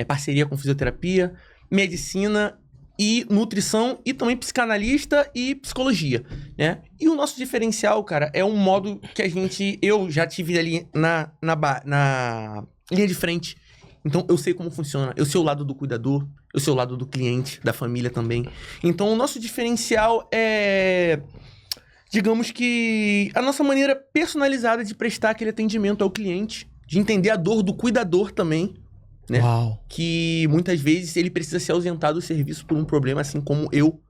parceria com fisioterapia, medicina e nutrição, e também psicanalista e psicologia, né? E o nosso diferencial, cara, é um modo que eu já tive ali na linha de frente. Então, eu sei como funciona. Eu sei o lado do cuidador, eu sei o lado do cliente, da família também. Então, o nosso diferencial é, digamos que, a nossa maneira personalizada de prestar aquele atendimento ao cliente, de entender a dor do cuidador também, né? Uau. Que muitas vezes ele precisa se ausentar do serviço por um problema, assim como eu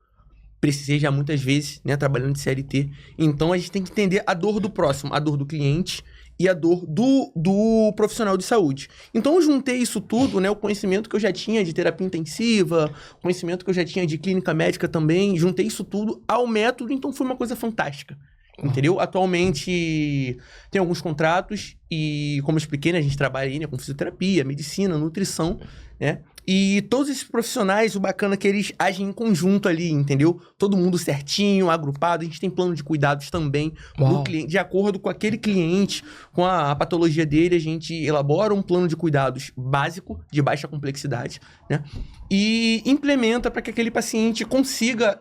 precisei já muitas vezes, né, trabalhando de CLT. Então a gente tem que entender a dor do próximo, a dor do cliente e a dor do profissional de saúde. Então eu juntei isso tudo, né, o conhecimento que eu já tinha de terapia intensiva, conhecimento que eu já tinha de clínica médica também, juntei isso tudo ao método, então foi uma coisa fantástica. Entendeu? Atualmente tem alguns contratos e, como eu expliquei, né, a gente trabalha aí, né, com fisioterapia, medicina, nutrição, né? E todos esses profissionais, o bacana é que eles agem em conjunto ali, entendeu? Todo mundo certinho, agrupado. A gente tem plano de cuidados também do cliente, de acordo com aquele cliente, com a patologia dele, a gente elabora um plano de cuidados básico, de baixa complexidade, né? E implementa para que aquele paciente consiga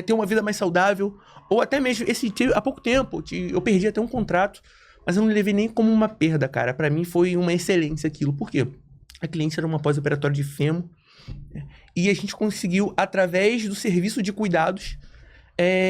ter uma vida mais saudável, ou até mesmo, há pouco tempo, eu perdi até um contrato, mas eu não levei nem como uma perda, cara. Para mim foi uma excelência aquilo. Por quê? A cliente era uma pós-operatória de fêmur, e a gente conseguiu, através do serviço de cuidados,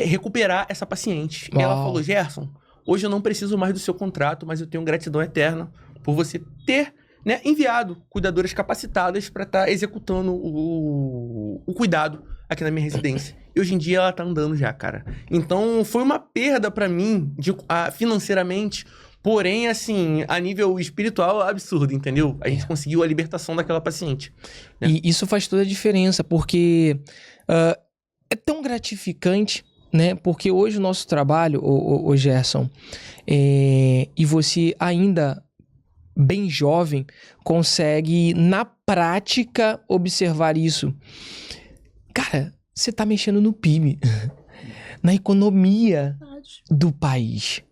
recuperar essa paciente. Uau. Ela falou, Gerson, hoje eu não preciso mais do seu contrato, mas eu tenho gratidão eterna por você ter, né, enviado cuidadoras capacitadas para estar executando o cuidado aqui na minha residência. E hoje em dia ela tá andando já, cara. Então foi uma perda para mim, financeiramente, porém, assim, a nível espiritual, absurdo, entendeu? A gente conseguiu a libertação daquela paciente, né? E isso faz toda a diferença, porque é tão gratificante, né? Porque hoje o nosso trabalho, o Gerson, e você ainda bem jovem, consegue, na prática, observar isso. Cara, você tá mexendo no PIB, na economia do país.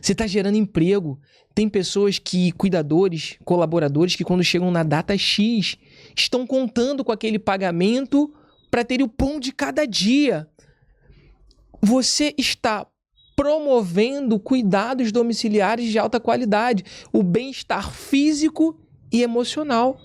Você está gerando emprego. Tem pessoas cuidadores, colaboradores, que quando chegam na data X, estão contando com aquele pagamento para ter o pão de cada dia. Você está promovendo cuidados domiciliares de alta qualidade, o bem-estar físico e emocional.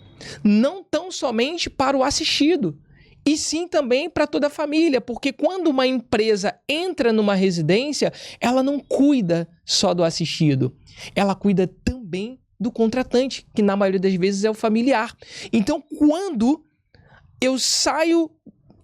Não tão somente para o assistido, e sim também para toda a família, porque quando uma empresa entra numa residência, ela não cuida só do assistido, ela cuida também do contratante, que na maioria das vezes é o familiar. Então, quando eu saio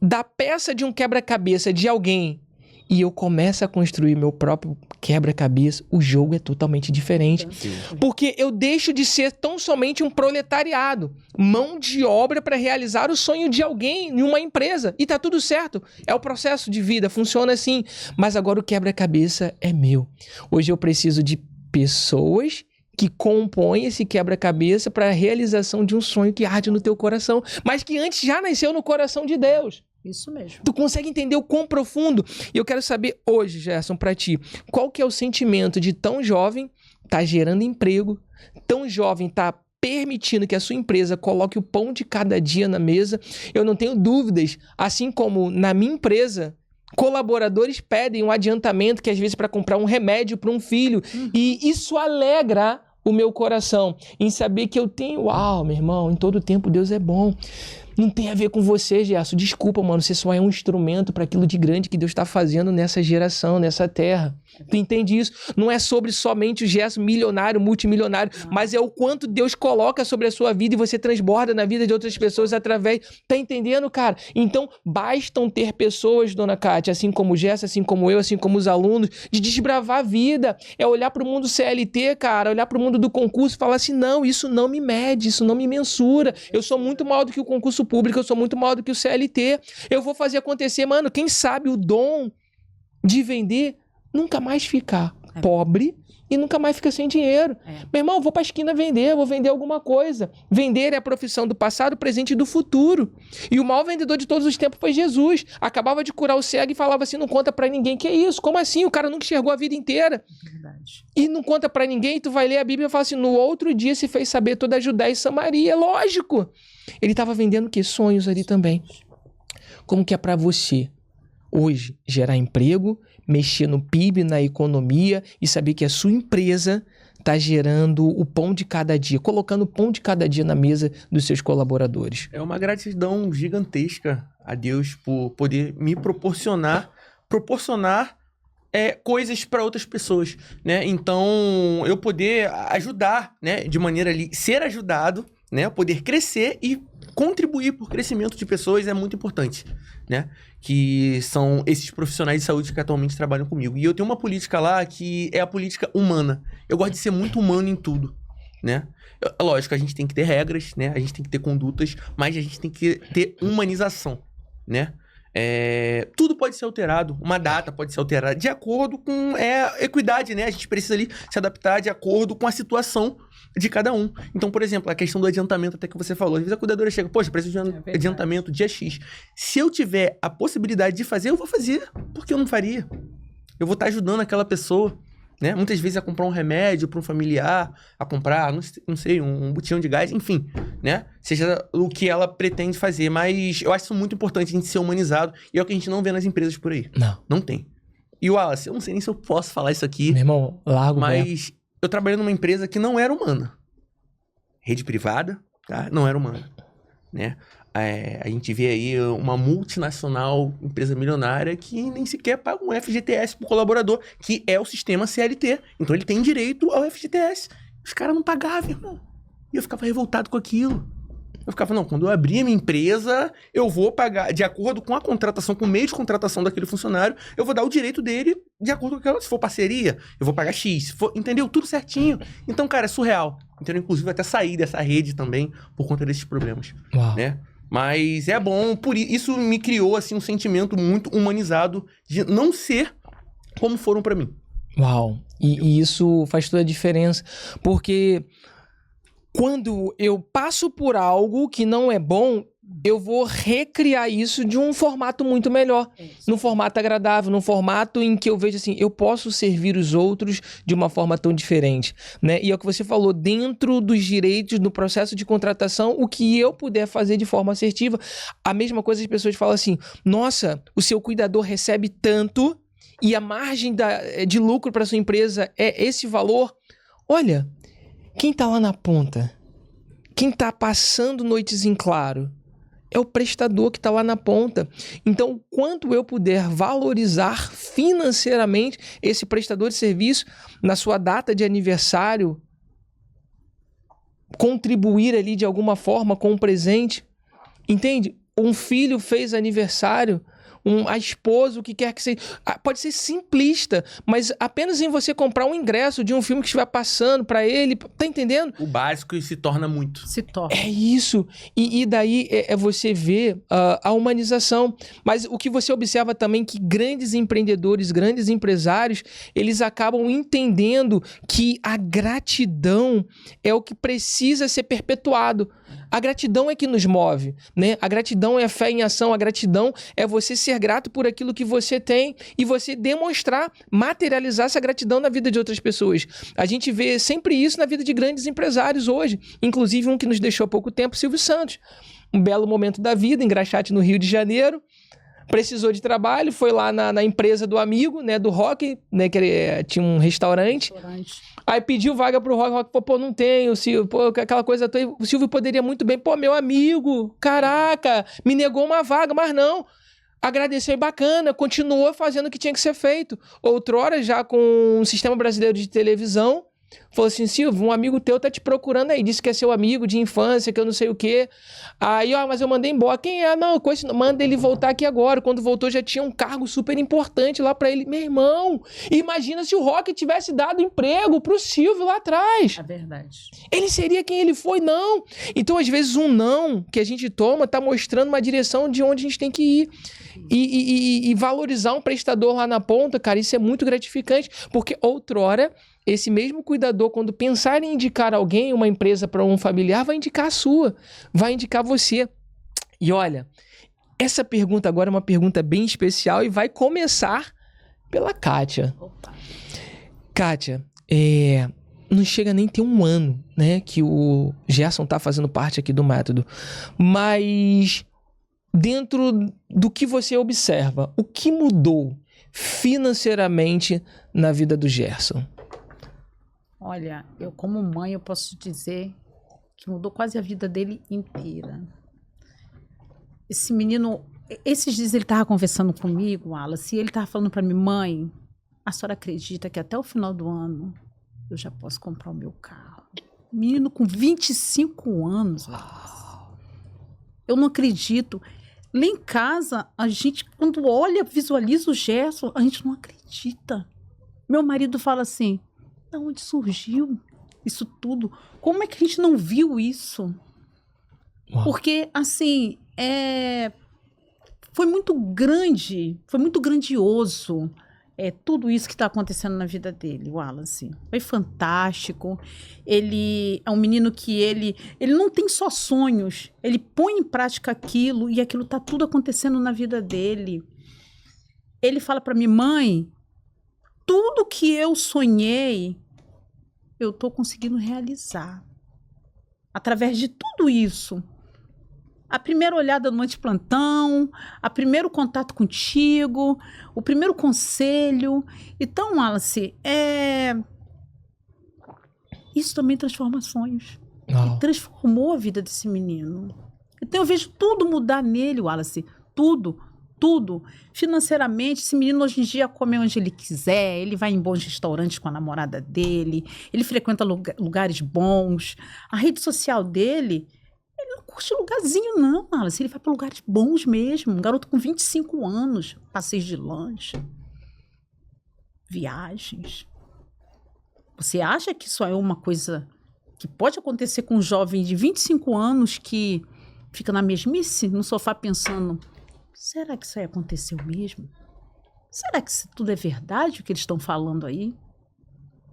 da peça de um quebra-cabeça de alguém e eu começo a construir meu próprio quebra-cabeça, o jogo é totalmente diferente. Sim. Porque eu deixo de ser tão somente um proletariado, mão de obra para realizar o sonho de alguém em uma empresa. E tá tudo certo, é o processo de vida, funciona assim. Mas agora o quebra-cabeça é meu. Hoje eu preciso de pessoas que compõem esse quebra-cabeça para a realização de um sonho que arde no teu coração, mas que antes já nasceu no coração de Deus. Isso mesmo. Tu consegue entender o quão profundo? E eu quero saber hoje, Gerson, pra ti, qual que é o sentimento de tão jovem tá gerando emprego, tão jovem tá permitindo que a sua empresa coloque o pão de cada dia na mesa? Eu não tenho dúvidas, assim como na minha empresa, colaboradores pedem um adiantamento, que às vezes para comprar um remédio para um filho, e isso alegra o meu coração, em saber que eu tenho, uau, meu irmão, em todo tempo Deus é bom. Não tem a ver com você, Gerson. Desculpa, mano. Você só é um instrumento para aquilo de grande que Deus está fazendo nessa geração, nessa terra. Tu entende isso? Não é sobre somente o Gerson milionário, multimilionário, mas é o quanto Deus coloca sobre a sua vida e você transborda na vida de outras pessoas através... Tá entendendo, cara? Então, bastam ter pessoas, dona Kátia, assim como o Gerson, assim como eu, assim como os alunos, de desbravar a vida. É olhar para o mundo CLT, cara, olhar para o mundo do concurso e falar assim, não, isso não me mede, isso não me mensura. Eu sou muito maior do que o concurso público, eu sou muito maior do que o CLT. Eu vou fazer acontecer, mano, quem sabe o dom de vender nunca mais ficar pobre e nunca mais fica sem dinheiro. Meu irmão, eu vou pra esquina vender, eu vou vender alguma coisa. Vender é a profissão do passado, presente e do futuro. E o maior vendedor de todos os tempos foi Jesus. Acabava de curar o cego e falava assim, não conta pra ninguém. Que é isso? Como assim? O cara nunca enxergou a vida inteira. Verdade. E não conta pra ninguém, tu vai ler a Bíblia e fala assim, no outro dia se fez saber toda a Judéia e Samaria. Lógico! Ele tava vendendo o quê? Sonhos ali também. Como que é pra você hoje gerar emprego, mexer no PIB, na economia e saber que a sua empresa está gerando o pão de cada dia, colocando o pão de cada dia na mesa dos seus colaboradores? É uma gratidão gigantesca a Deus por poder me proporcionar coisas para outras pessoas, né? Então, eu poder ajudar, né? De maneira ali, ser ajudado, né? Poder crescer e contribuir para o crescimento de pessoas é muito importante, né? Que são esses profissionais de saúde que atualmente trabalham comigo. E eu tenho uma política lá que é a política humana. Eu gosto de ser muito humano em tudo, né? Lógico, a gente tem que ter regras, né? A gente tem que ter condutas, mas a gente tem que ter humanização, né? Tudo pode ser alterado, uma data pode ser alterada de acordo com equidade, né? A gente precisa ali se adaptar de acordo com a situação de cada um. Então, por exemplo, a questão do adiantamento até que você falou, às vezes a cuidadora chega, poxa, preciso de um adiantamento dia X. Se eu tiver a possibilidade de fazer, eu vou fazer, porque eu não faria. Eu vou estar ajudando aquela pessoa, né? Muitas vezes a comprar um remédio para um familiar, a comprar, não sei, um botijão de gás, enfim, né? Seja o que ela pretende fazer, mas eu acho isso muito importante, a gente ser humanizado, e é o que a gente não vê nas empresas por aí. Não tem. E o Wallace, eu não sei nem se eu posso falar isso aqui, meu irmão, largo, mas eu trabalhei numa empresa que não era humana. Rede privada, tá? Não era humana, né? A gente vê aí uma multinacional, empresa milionária, que nem sequer paga um FGTS pro colaborador, que é o sistema CLT. Então ele tem direito ao FGTS. Os caras não pagavam, irmão. E eu ficava revoltado com aquilo. Eu ficava, não, quando eu abrir a minha empresa, eu vou pagar, de acordo com a contratação, com o meio de contratação daquele funcionário, eu vou dar o direito dele, de acordo com aquela, se for parceria, eu vou pagar X, se for, entendeu? Tudo certinho. Então, cara, é surreal. Entendeu? Inclusive, até sair dessa rede também, por conta desses problemas. Uau. Né? Mas é bom, por isso me criou, assim, um sentimento muito humanizado de não ser como foram pra mim. Uau. E isso faz toda a diferença, porque quando eu passo por algo que não é bom, eu vou recriar isso de um formato muito melhor, num formato agradável, num formato em que eu vejo assim, eu posso servir os outros de uma forma tão diferente, né? E é o que você falou, dentro dos direitos, no processo de contratação, o que eu puder fazer de forma assertiva. A mesma coisa as pessoas falam assim, nossa, o seu cuidador recebe tanto e a margem de lucro para sua empresa é esse valor. Olha, quem tá lá na ponta, quem tá passando noites em claro, é o prestador que tá lá na ponta. Então, quanto eu puder valorizar financeiramente esse prestador de serviço na sua data de aniversário, contribuir ali de alguma forma com um presente, entende? Um filho fez aniversário, a esposa, o que quer que seja. Pode ser simplista, mas apenas em você comprar um ingresso de um filme que estiver passando para ele, tá entendendo? O básico se torna muito. Se torna. É isso. E daí é você ver a humanização. Mas o que você observa também que grandes empreendedores, grandes empresários, eles acabam entendendo que a gratidão é o que precisa ser perpetuado. A gratidão é que nos move, né? A gratidão é a fé em ação, a gratidão é você ser grato por aquilo que você tem e você demonstrar, materializar essa gratidão na vida de outras pessoas. A gente vê sempre isso na vida de grandes empresários hoje, inclusive um que nos deixou há pouco tempo, Silvio Santos. Um belo momento da vida, em Graxate, no Rio de Janeiro, precisou de trabalho, foi lá na empresa do amigo, né, do Rock, né, que ele tinha um restaurante. Aí pediu vaga pro Rock, o Rock falou, pô, não tenho, Silvio, pô, aquela coisa toda. O Silvio poderia muito bem, pô, meu amigo, caraca, me negou uma vaga, mas não. Agradeceu e bacana, continuou fazendo o que tinha que ser feito. Outrora, já com o Sistema Brasileiro de Televisão, falou assim, Silvio, um amigo teu tá te procurando aí, disse que é seu amigo de infância, que eu não sei o quê. Aí, ó, mas eu mandei embora. Quem é? Não, manda ele voltar aqui agora. Quando voltou, já tinha um cargo super importante lá pra ele. Meu irmão, imagina se o Rock tivesse dado emprego pro Silvio lá atrás. É verdade. Ele seria quem ele foi, não. Então, às vezes, um não que a gente toma tá mostrando uma direção de onde a gente tem que ir. E valorizar um prestador lá na ponta, cara, isso é muito gratificante. Porque outrora, esse mesmo cuidador, quando pensar em indicar alguém, uma empresa para um familiar, vai indicar a sua, vai indicar você. E olha, essa pergunta agora é uma pergunta bem especial e vai começar pela Kátia. Opa. Kátia, não chega nem ter um ano, né, que o Gerson tá fazendo parte aqui do método, mas dentro do que você observa, o que mudou financeiramente na vida do Gerson? Olha, eu como mãe, eu posso dizer que mudou quase a vida dele inteira. Esse menino, esses dias ele estava conversando comigo, Wallace, e ele estava falando para mim, mãe, a senhora acredita que até o final do ano eu já posso comprar o meu carro? Menino com 25 anos, Wallace. Eu não acredito. Lá em casa, a gente, quando olha, visualiza o Gerson, a gente não acredita. Meu marido fala assim, de onde surgiu isso tudo? Como é que a gente não viu isso? Uau. Porque, assim, foi muito grande, foi muito grandioso tudo isso que está acontecendo na vida dele, o Wallace. Foi fantástico. Ele é um menino que ele não tem só sonhos, ele põe em prática aquilo e aquilo está tudo acontecendo na vida dele. Ele fala para mim, mãe, tudo que eu sonhei, eu estou conseguindo realizar. Através de tudo isso. A primeira olhada no anteplantão, o primeiro contato contigo, o primeiro conselho. Então, Wallace, isso também transforma sonhos. Uau. Transformou a vida desse menino. Então, eu vejo tudo mudar nele, Wallace. Tudo. Tudo. Financeiramente, esse menino hoje em dia come onde ele quiser, ele vai em bons restaurantes com a namorada dele, ele frequenta lugares bons. A rede social dele, ele não curte lugarzinho não, Alice. Ele vai para lugares bons mesmo. Um garoto com 25 anos, passeios de lancha, viagens. Você acha que isso é uma coisa que pode acontecer com um jovem de 25 anos que fica na mesmice, no sofá pensando... Será que isso aí aconteceu mesmo? Será que isso tudo é verdade, o que eles estão falando aí?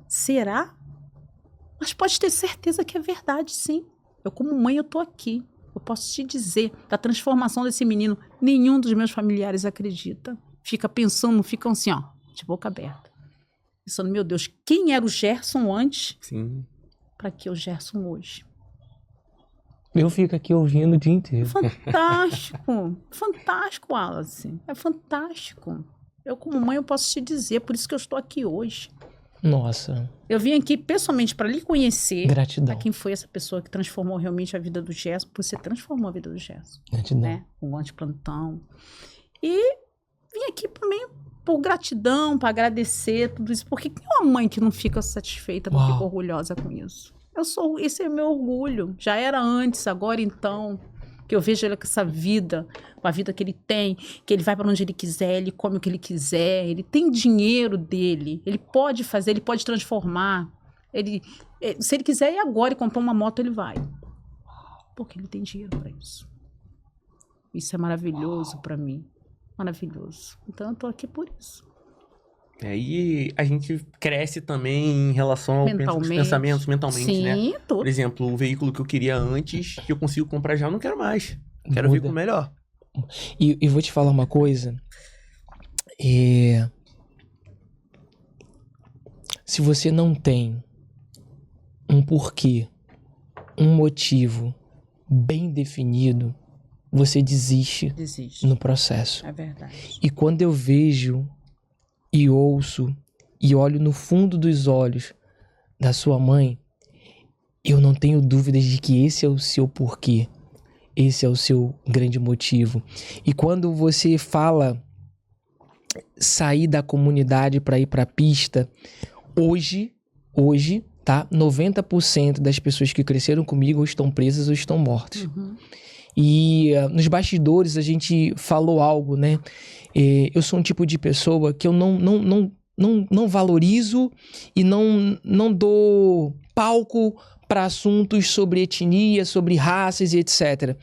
Será? Mas pode ter certeza que é verdade, sim. Eu, como mãe, eu tô aqui. Eu posso te dizer, da transformação desse menino, nenhum dos meus familiares acredita. Fica pensando, ficam assim, ó, de boca aberta. Pensando, meu Deus, quem era o Gerson antes? Sim. Para que é o Gerson hoje? Eu fico aqui ouvindo o dia inteiro. Fantástico. Fantástico, Wallace. É fantástico. Eu, como mãe, eu posso te dizer. Por isso que eu estou aqui hoje. Nossa. Eu vim aqui pessoalmente para lhe conhecer. Gratidão. A quem foi essa pessoa que transformou realmente a vida do Gerson. Você transformou a vida do Gerson. Gratidão. Né? Com o anteplantão. E vim aqui também por gratidão, para agradecer tudo isso. Porque tem uma mãe que não fica satisfeita, não fica orgulhosa com isso. Esse é meu orgulho. Já era antes, agora então, que eu vejo ele com essa vida, com a vida que ele tem, que ele vai para onde ele quiser, ele come o que ele quiser, ele tem dinheiro dele, ele pode fazer, ele pode transformar. Se ele quiser ir agora e comprar uma moto, ele vai. Porque ele tem dinheiro para isso. Isso é maravilhoso para mim. Maravilhoso. Então eu tô aqui por isso. E a gente cresce também em relação aos pensamentos mentalmente, sim, né? Tudo. Por exemplo, o veículo que eu queria antes, que eu consigo comprar já, eu não quero mais. Quero um Muda. veículo melhor. E vou te falar uma coisa. Se você não tem um porquê, um motivo bem definido, você desiste Desiste. no processo. É verdade. E quando eu vejo e ouço e olho no fundo dos olhos da sua mãe, eu não tenho dúvidas de que esse é o seu porquê. Esse é o seu grande motivo. E quando você fala sair da comunidade para ir para a pista, hoje, tá? 90% das pessoas que cresceram comigo ou estão presas ou estão mortas. Uhum. E nos bastidores a gente falou algo, né? Eu sou um tipo de pessoa que eu não valorizo e não dou palco para assuntos sobre etnia, sobre raças e etc.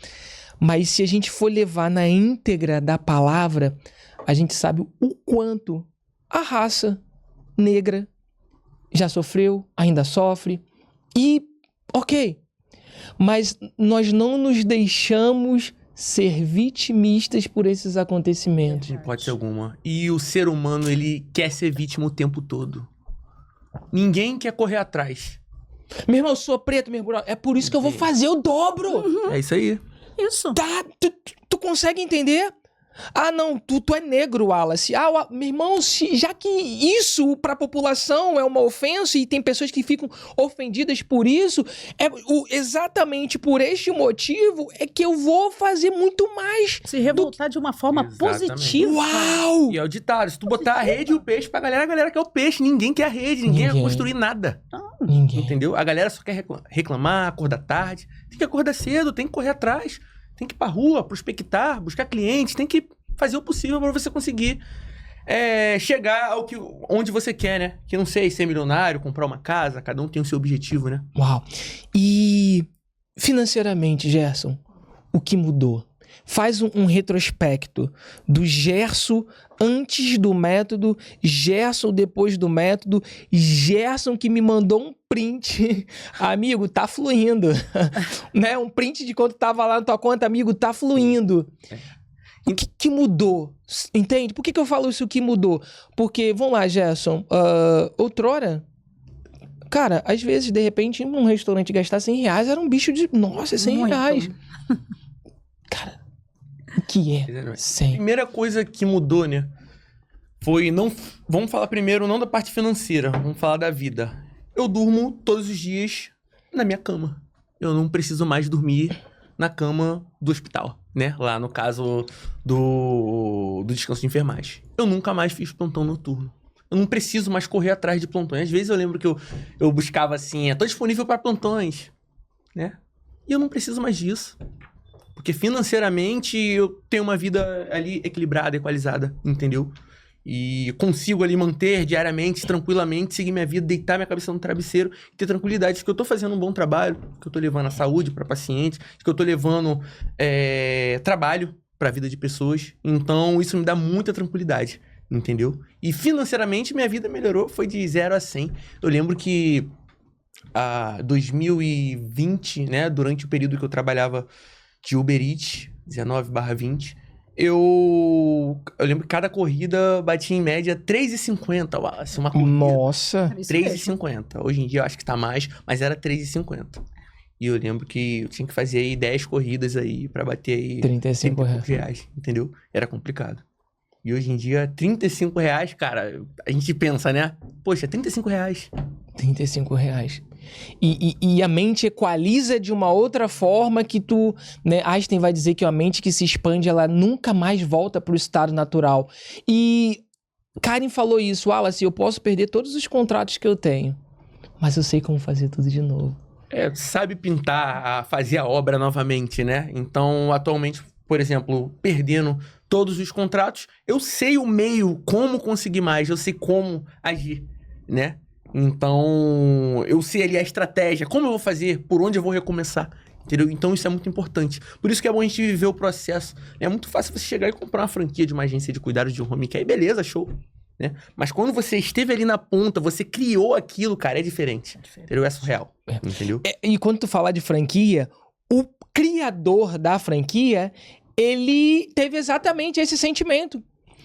Mas se a gente for levar na íntegra da palavra, a gente sabe o quanto a raça negra já sofreu, ainda sofre. E, ok, mas nós não nos deixamos ser vitimistas por esses acontecimentos. Não pode ser alguma. E o ser humano, ele quer ser vítima o tempo todo. Ninguém quer correr atrás. Meu irmão, eu sou preto, meu irmão. É por isso que eu vou fazer o dobro. É isso aí. Isso. Tá? Tu consegue entender? Ah, não, tu é negro, Wallace. Ah, meu irmão, já que isso pra população é uma ofensa e tem pessoas que ficam ofendidas por isso, exatamente por este motivo é que eu vou fazer muito mais. Se revoltar de uma forma Exatamente. positiva. Uau! E é o ditado, se tu botar a rede e o peixe pra galera, a galera quer o peixe. Ninguém quer a rede, ninguém quer construir nada. Ninguém. Entendeu? A galera só quer reclamar, acordar tarde. Tem que acordar cedo, tem que correr atrás. Tem que ir pra rua, prospectar, buscar clientes. Tem que fazer o possível pra você conseguir chegar onde você quer, né? Que não sei, ser milionário, comprar uma casa. Cada um tem o seu objetivo, né? Uau! E financeiramente, Gerson, o que mudou? Faz um retrospecto do Gerson antes do método, Gerson depois do método, Gerson que me mandou um print. Amigo, tá fluindo. Né? Um print de quanto tava lá na tua conta, amigo, tá fluindo. O que mudou? Entende? Por que eu falo isso que mudou? Porque, vamos lá, Gerson, outrora, cara, às vezes, de repente, num restaurante gastar R$100 era um bicho de, nossa, R$100. Cara, o que é 100? Primeira coisa que mudou, né? Foi não... Vamos falar primeiro não da parte financeira, vamos falar da vida. Eu durmo todos os dias na minha cama. Eu não preciso mais dormir na cama do hospital, né? Lá no caso do descanso de enfermagem. Eu nunca mais fiz plantão noturno. Eu não preciso mais correr atrás de plantões. Às vezes eu lembro que eu buscava assim, tô disponível para plantões, né? E eu não preciso mais disso. Porque financeiramente eu tenho uma vida ali equilibrada, equalizada, entendeu? E consigo ali manter diariamente, tranquilamente, seguir minha vida, deitar minha cabeça no travesseiro e ter tranquilidade de que eu tô fazendo um bom trabalho, que eu tô levando a saúde para pacientes, que eu tô levando trabalho para a vida de pessoas. Então isso me dá muita tranquilidade, entendeu? E financeiramente minha vida melhorou, foi de 0 a 100. Eu lembro que 2020, né, durante o período que eu trabalhava de Uber Eats, 19/20, eu lembro que cada corrida batia em média R$3,50, Wallace, uma corrida. Nossa! R$3,50. Hoje em dia eu acho que tá mais, mas era R$3,50. E eu lembro que eu tinha que fazer aí 10 corridas aí pra bater aí R$35, entendeu? Era complicado. E hoje em dia, R$35, cara, a gente pensa, né? Poxa, R$35. R$35. E a mente equaliza de uma outra forma que tu, né? Einstein vai dizer que a mente que se expande, ela nunca mais volta pro estado natural. E Karen falou isso, Wallace, eu posso perder todos os contratos que eu tenho, mas eu sei como fazer tudo de novo. Sabe pintar, fazer a obra novamente, né? Então, atualmente, por exemplo, perdendo todos os contratos, eu sei o meio, como conseguir mais, eu sei como agir, né? Então, eu sei ali a estratégia, como eu vou fazer, por onde eu vou recomeçar, entendeu? Então, isso é muito importante. Por isso que é bom a gente viver o processo. É muito fácil você chegar e comprar uma franquia de uma agência de cuidados de home care, beleza, show, né? Mas quando você esteve ali na ponta, você criou aquilo, cara, é diferente. Entendeu? É surreal, entendeu? E quando tu falar de franquia, o criador da franquia, ele teve exatamente esse sentimento.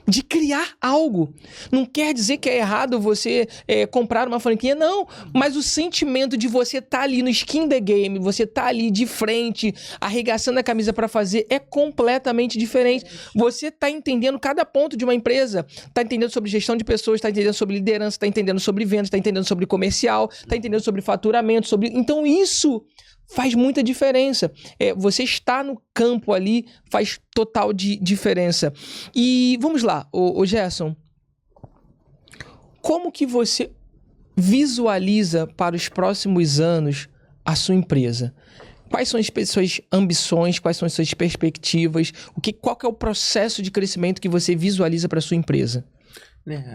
de criar algo. Não quer dizer que é errado você comprar uma franquia, não. Mas o sentimento de você estar ali no skin the game, você estar ali de frente, arregaçando a camisa para fazer, é completamente diferente. Você está entendendo cada ponto de uma empresa, está entendendo sobre gestão de pessoas, está entendendo sobre liderança, está entendendo sobre vendas, está entendendo sobre comercial, está entendendo sobre faturamento, sobre... Então isso faz muita diferença. Você está no campo ali faz total diferença. E vamos lá, ô Gerson. Como que você visualiza para os próximos anos a sua empresa? Quais são as suas ambições? Quais são as suas perspectivas? Qual que é o processo de crescimento que você visualiza para a sua empresa?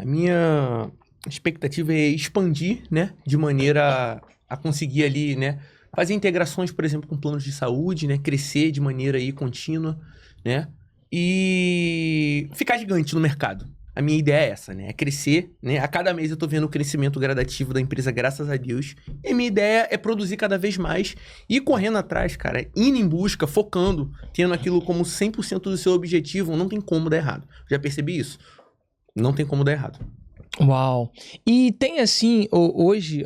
A minha expectativa é expandir, né? De maneira a conseguir ali, né? Fazer integrações, por exemplo, com planos de saúde, né? Crescer de maneira aí contínua, né? E ficar gigante no mercado. A minha ideia é essa, né? É crescer, né? A cada mês eu tô vendo o crescimento gradativo da empresa, graças a Deus. E a minha ideia é produzir cada vez mais e ir correndo atrás, cara. Indo em busca, focando, tendo aquilo como 100% do seu objetivo. Não tem como dar errado. Já percebi isso? Não tem como dar errado. Uau! E tem, assim, hoje,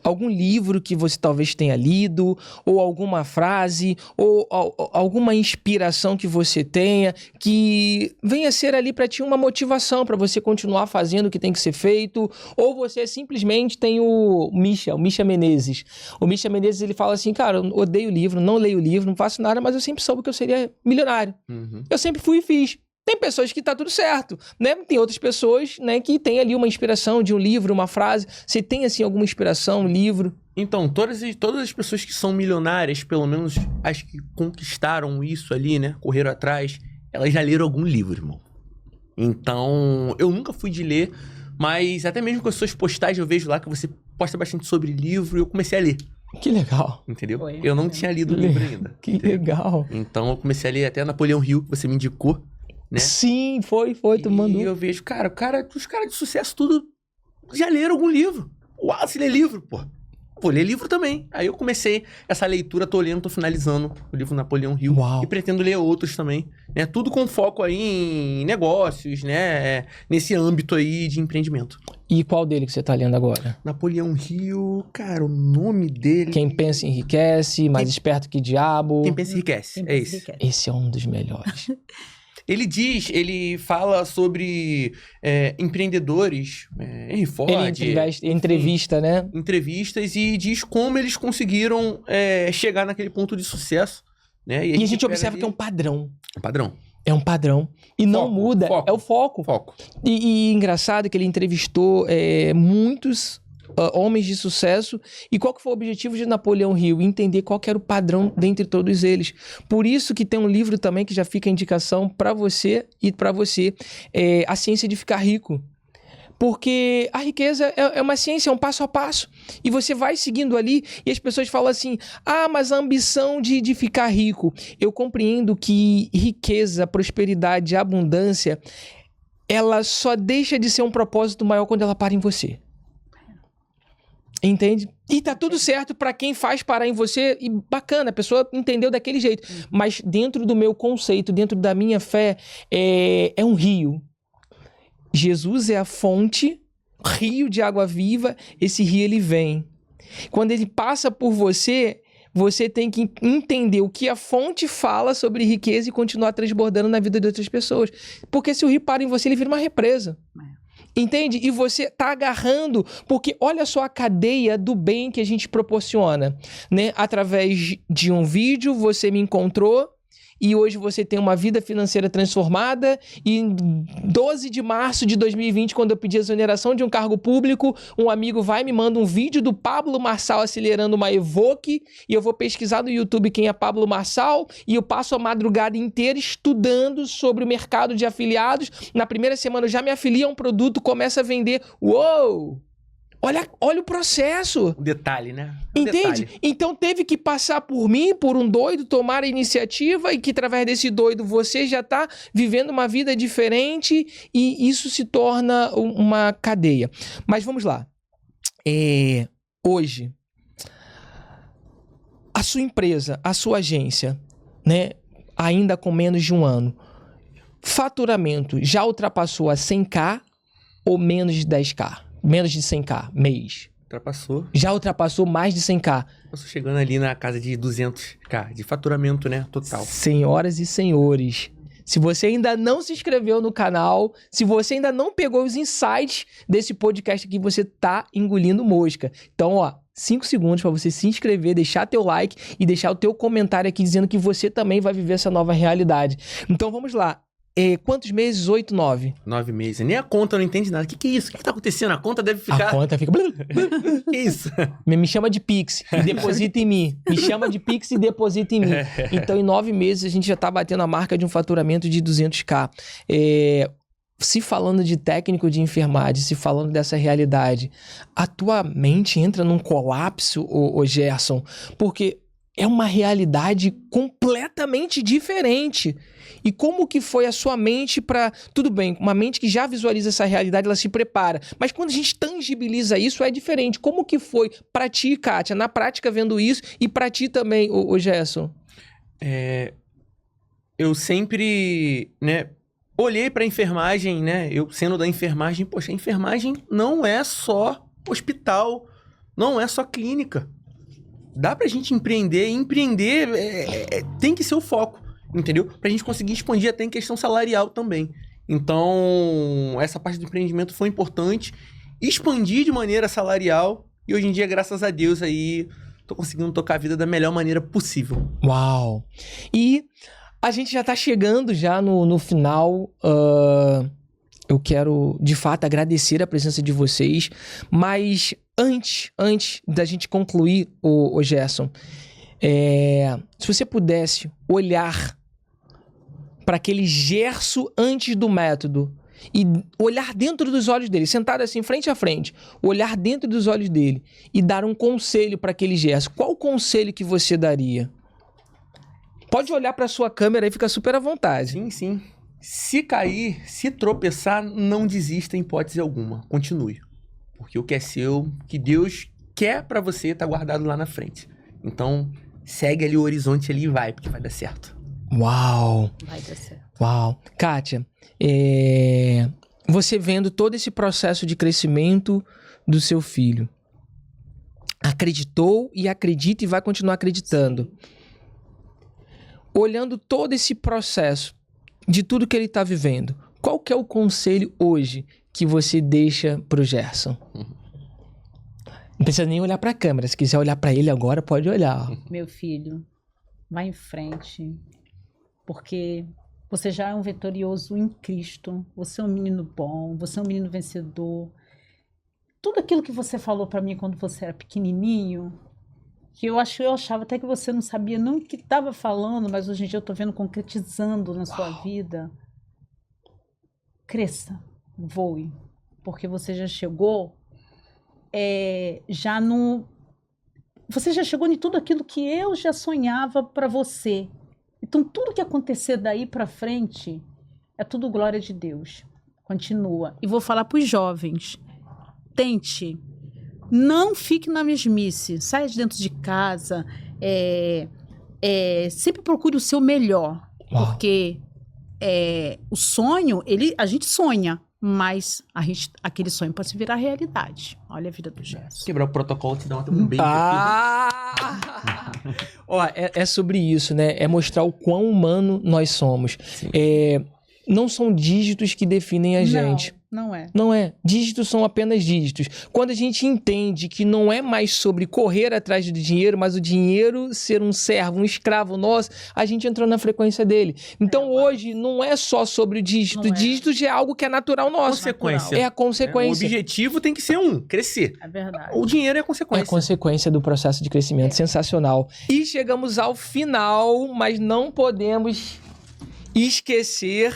algum livro que você talvez tenha lido, ou alguma frase, ou alguma inspiração que você tenha, que venha ser ali para ti uma motivação para você continuar fazendo o que tem que ser feito, ou você simplesmente tem o Misha Menezes. O Misha Menezes, ele fala assim, cara, eu odeio livro, não leio livro, não faço nada, mas eu sempre soube que eu seria milionário. Eu sempre fui e fiz. Tem pessoas que tá tudo certo, né? Tem outras pessoas, né, que tem ali uma inspiração de um livro, uma frase. Você tem, assim, alguma inspiração, um livro? Então, todas as pessoas que são milionárias, pelo menos as que conquistaram isso ali, né? Correram atrás, elas já leram algum livro, irmão. Então, eu nunca fui de ler, mas até mesmo com as suas postagens eu vejo lá que você posta bastante sobre livro e eu comecei a ler. Que legal. Entendeu? Eu não tinha lido o livro ainda. Que legal. Então, eu comecei a ler até Napoleão Hill, que você me indicou. Né? Sim, foi, tu mandou. E eu vejo, os caras de sucesso tudo já leram algum livro. O Wallace lê livro, pô. Vou ler livro também. Aí eu comecei essa leitura, tô lendo, tô finalizando o livro Napoleão Hill. Uau. E pretendo ler outros também, né? Tudo com foco aí em negócios, né? Nesse âmbito aí de empreendimento. E qual dele que você tá lendo agora? Napoleão Hill, cara, o nome dele... Quem pensa enriquece, mais esperto que diabo. Quem pensa enriquece, é esse. Esse é um dos melhores. Ele fala sobre empreendedores, Henry Ford... Ele entrevista, né? Entrevistas e diz como eles conseguiram chegar naquele ponto de sucesso, né? E a gente observa que é um padrão. Um padrão. É um padrão. E não muda, é o foco. E engraçado que ele entrevistou muitos... homens de sucesso. E qual que foi o objetivo de Napoleão Hill? Entender qual que era o padrão dentre todos eles. Por isso que tem um livro também que já fica a indicação para você e para você. A Ciência de Ficar Rico. Porque a riqueza é uma ciência, é um passo a passo. E você vai seguindo ali e as pessoas falam assim, mas a ambição de ficar rico. Eu compreendo que riqueza, prosperidade, abundância, ela só deixa de ser um propósito maior quando ela para em você. Entende? E tá tudo certo pra quem faz parar em você e bacana, a pessoa entendeu daquele jeito. Mas dentro do meu conceito, dentro da minha fé, é um rio. Jesus é a fonte, rio de água viva, esse rio ele vem. Quando ele passa por você, você tem que entender o que a fonte fala sobre riqueza e continuar transbordando na vida de outras pessoas. Porque se o rio para em você, ele vira uma represa. Entende? E você tá agarrando, porque olha só a cadeia do bem que a gente proporciona, né? Através de um vídeo, você me encontrou e hoje você tem uma vida financeira transformada e em 12 de março de 2020, quando eu pedi a exoneração de um cargo público, um amigo vai e me manda um vídeo do Pablo Marçal acelerando uma Evoque e eu vou pesquisar no YouTube quem é Pablo Marçal e eu passo a madrugada inteira estudando sobre o mercado de afiliados. Na primeira semana eu já me afilio a um produto, começa a vender. Uou! Olha o processo. O detalhe, né? Entende? Detalhe. Então teve que passar por mim, por um doido, tomar a iniciativa e que através desse doido você já está vivendo uma vida diferente e isso se torna uma cadeia. Mas vamos lá. Hoje, a sua empresa, a sua agência, né, ainda com menos de um ano, faturamento já ultrapassou a 100k ou menos de 10k? Menos de 100k mês? Ultrapassou. Já ultrapassou mais de 100k. Estou chegando ali na casa de 200k de faturamento, né? Total. Senhoras e senhores, se você ainda não se inscreveu no canal, se você ainda não pegou os insights desse podcast aqui, você tá engolindo mosca. Então, ó, 5 segundos para você se inscrever, deixar teu like e deixar o teu comentário aqui dizendo que você também vai viver essa nova realidade. Então, vamos lá. Quantos meses? 8, 9? 9 meses. Nem a conta não entende nada. O que é isso? O que tá acontecendo? A conta deve ficar... A conta fica... Que isso? Me chama de Pix e deposita em mim. Me chama de Pix e deposita em mim. Então, em 9 meses, a gente já tá batendo a marca de um faturamento de 200k. Se falando de técnico de enfermagem, se falando dessa realidade, a tua mente entra num colapso, ô Gerson, porque é uma realidade completamente diferente. E como que foi a sua mente para... Tudo bem, uma mente que já visualiza essa realidade, ela se prepara. Mas quando a gente tangibiliza isso, é diferente. Como que foi para ti, Kátia, na prática vendo isso, e para ti também, ô Gerson? Eu sempre, né, olhei para enfermagem, né? Eu sendo da enfermagem, poxa, a enfermagem não é só hospital, não é só clínica. Dá pra gente empreender, e empreender tem que ser o foco, entendeu? Pra gente conseguir expandir até em questão salarial também. Então, essa parte do empreendimento foi importante. Expandir de maneira salarial. E hoje em dia, graças a Deus, aí, tô conseguindo tocar a vida da melhor maneira possível. Uau! E a gente já tá chegando já no final. Eu quero, de fato, agradecer a presença de vocês. Mas antes da gente concluir, o Gerson, se você pudesse olhar para aquele Gerson antes do método e olhar dentro dos olhos dele, sentado assim, frente a frente, olhar dentro dos olhos dele e dar um conselho para aquele Gerson, qual conselho que você daria? Pode olhar para sua câmera e fica super à vontade. Sim, sim. Se cair, se tropeçar, não desista em hipótese alguma. Continue. Porque o que é seu, que Deus quer pra você, tá guardado lá na frente. Então, segue ali o horizonte ali e vai, porque vai dar certo. Uau! Vai dar certo. Uau! Kátia, você vendo todo esse processo de crescimento do seu filho, acreditou e acredita e vai continuar acreditando. Olhando todo esse processo de tudo que ele está vivendo, qual que é o conselho hoje que você deixa pro Gerson? Não precisa nem olhar para a câmera. Se quiser olhar para ele agora, pode olhar. Meu filho, vai em frente, porque você já é um vitorioso em Cristo. Você é um menino bom, você é um menino vencedor. Tudo aquilo que você falou para mim quando você era pequenininho, que eu achava até que você não sabia não o que estava falando, mas hoje em dia eu tô vendo concretizando na sua vida. Cresça, voe, porque você já chegou, você já chegou em tudo aquilo que eu já sonhava para você. Então tudo que acontecer daí para frente é tudo glória de Deus. Continua. E vou falar para os jovens, tente. Não fique na mesmice, saia de dentro de casa, sempre procure o seu melhor, porque o sonho, a gente sonha, mas aquele sonho pode se virar realidade. Olha a vida do Gerson. Quebrar o protocolo, te dá um beijo aqui. Ó, é sobre isso, né? É mostrar o quão humano nós somos. Não são dígitos que definem a gente. Não é. Não é. Dígitos são apenas dígitos. Quando a gente entende que não é mais sobre correr atrás do dinheiro, mas o dinheiro ser um servo, um escravo nosso, a gente entrou na frequência dele. Então hoje não é só sobre o dígito. O dígito já é algo que é natural nosso. Consequência. É a consequência. O objetivo tem que ser crescer. É verdade. O dinheiro é a consequência. É a consequência do processo de crescimento. Sensacional. E chegamos ao final, mas não podemos esquecer...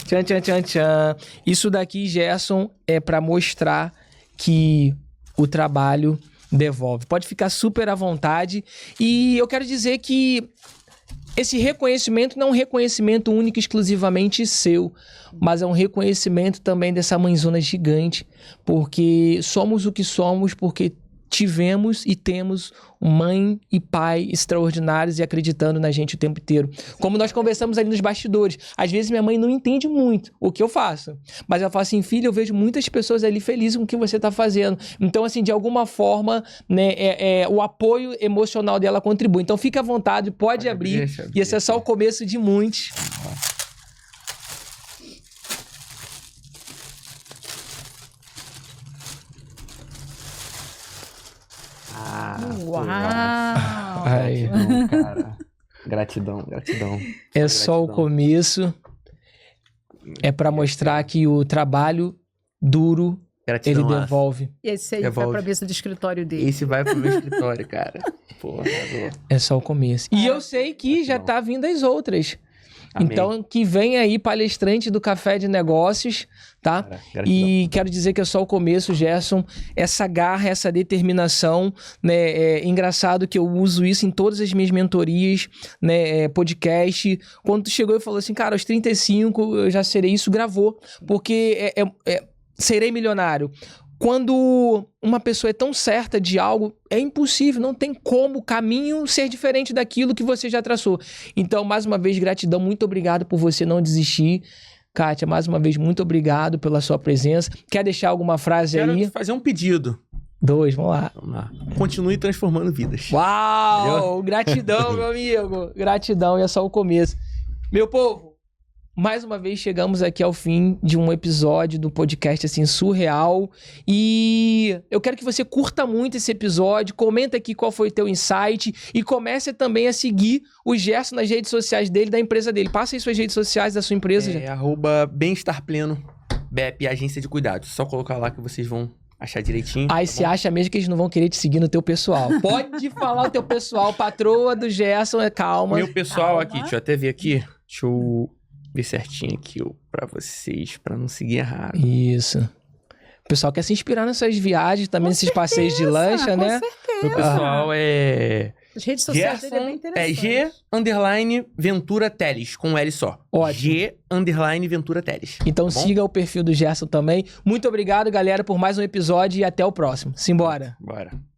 Tchan, tchan, tchan, tchan. Isso daqui, Gerson, é para mostrar que o trabalho devolve. Pode ficar super à vontade. E eu quero dizer que esse reconhecimento não é um reconhecimento único e exclusivamente seu, mas é um reconhecimento também dessa mãezona gigante, porque somos o que somos, porque tivemos e temos mãe e pai extraordinários e acreditando na gente o tempo inteiro. Como nós conversamos ali nos bastidores. Às vezes minha mãe não entende muito o que eu faço. Mas ela fala assim, filho, eu vejo muitas pessoas ali felizes com o que você está fazendo. Então, assim, de alguma forma, né, o apoio emocional dela contribui. Então, fica à vontade, pode abrir. E esse é só o começo de muitos. Uau! Aí. Gratidão, cara. Gratidão. É só o começo. É para mostrar que o trabalho duro, ele Gratidão, devolve. Esse aí vai pra mesa do escritório dele. Esse vai pro meu escritório, cara. Porra, É só o começo. E eu sei que já tá vindo as outras. Amém. Então, que vem aí palestrante do Café de Negócios, tá? Cara, gratidão. E quero dizer que é só o começo, Gerson. Essa garra, essa determinação, né? É engraçado que eu uso isso em todas as minhas mentorias, né? Podcast. Quando tu chegou e falou assim, cara, aos 35 eu já serei isso, gravou. Porque serei milionário. Quando uma pessoa é tão certa de algo, é impossível, não tem como o caminho ser diferente daquilo que você já traçou. Então, mais uma vez, gratidão, muito obrigado por você não desistir. Kátia, mais uma vez, muito obrigado pela sua presença. Quer deixar alguma frase aí? Quero fazer um pedido. 2, vamos lá. Vamos lá. Continue transformando vidas. Uau! Valeu? Gratidão, meu amigo. Gratidão, e é só o começo. Meu povo, mais uma vez chegamos aqui ao fim de um episódio do podcast, assim, surreal. E eu quero que você curta muito esse episódio, comenta aqui qual foi o teu insight e comece também a seguir o Gerson nas redes sociais dele, da empresa dele. Passa aí suas redes sociais da sua empresa, Gerson. @bem-estar-pleno, BEP, Agência de Cuidados. Só colocar lá que vocês vão achar direitinho. Aí tá você bom? acha mesmo que eles não vão querer te seguir no teu pessoal. Pode falar o teu pessoal, patroa do Gerson, calma. Meu pessoal Calma. aqui, deixa eu até ver aqui. Deixa eu ver certinho aqui, ó, pra vocês, pra não seguir errado. Isso. O pessoal quer se inspirar nessas viagens, também nesses passeios de lancha, né? Com certeza. Meu pessoal é As redes sociais dele é bem interessante. G_Ventura Teles, com um L só. Ótimo. G_Ventura Teles. Então Tá bom? siga o perfil do Gerson também. Muito obrigado, galera, por mais um episódio e até o próximo. Simbora. Bora.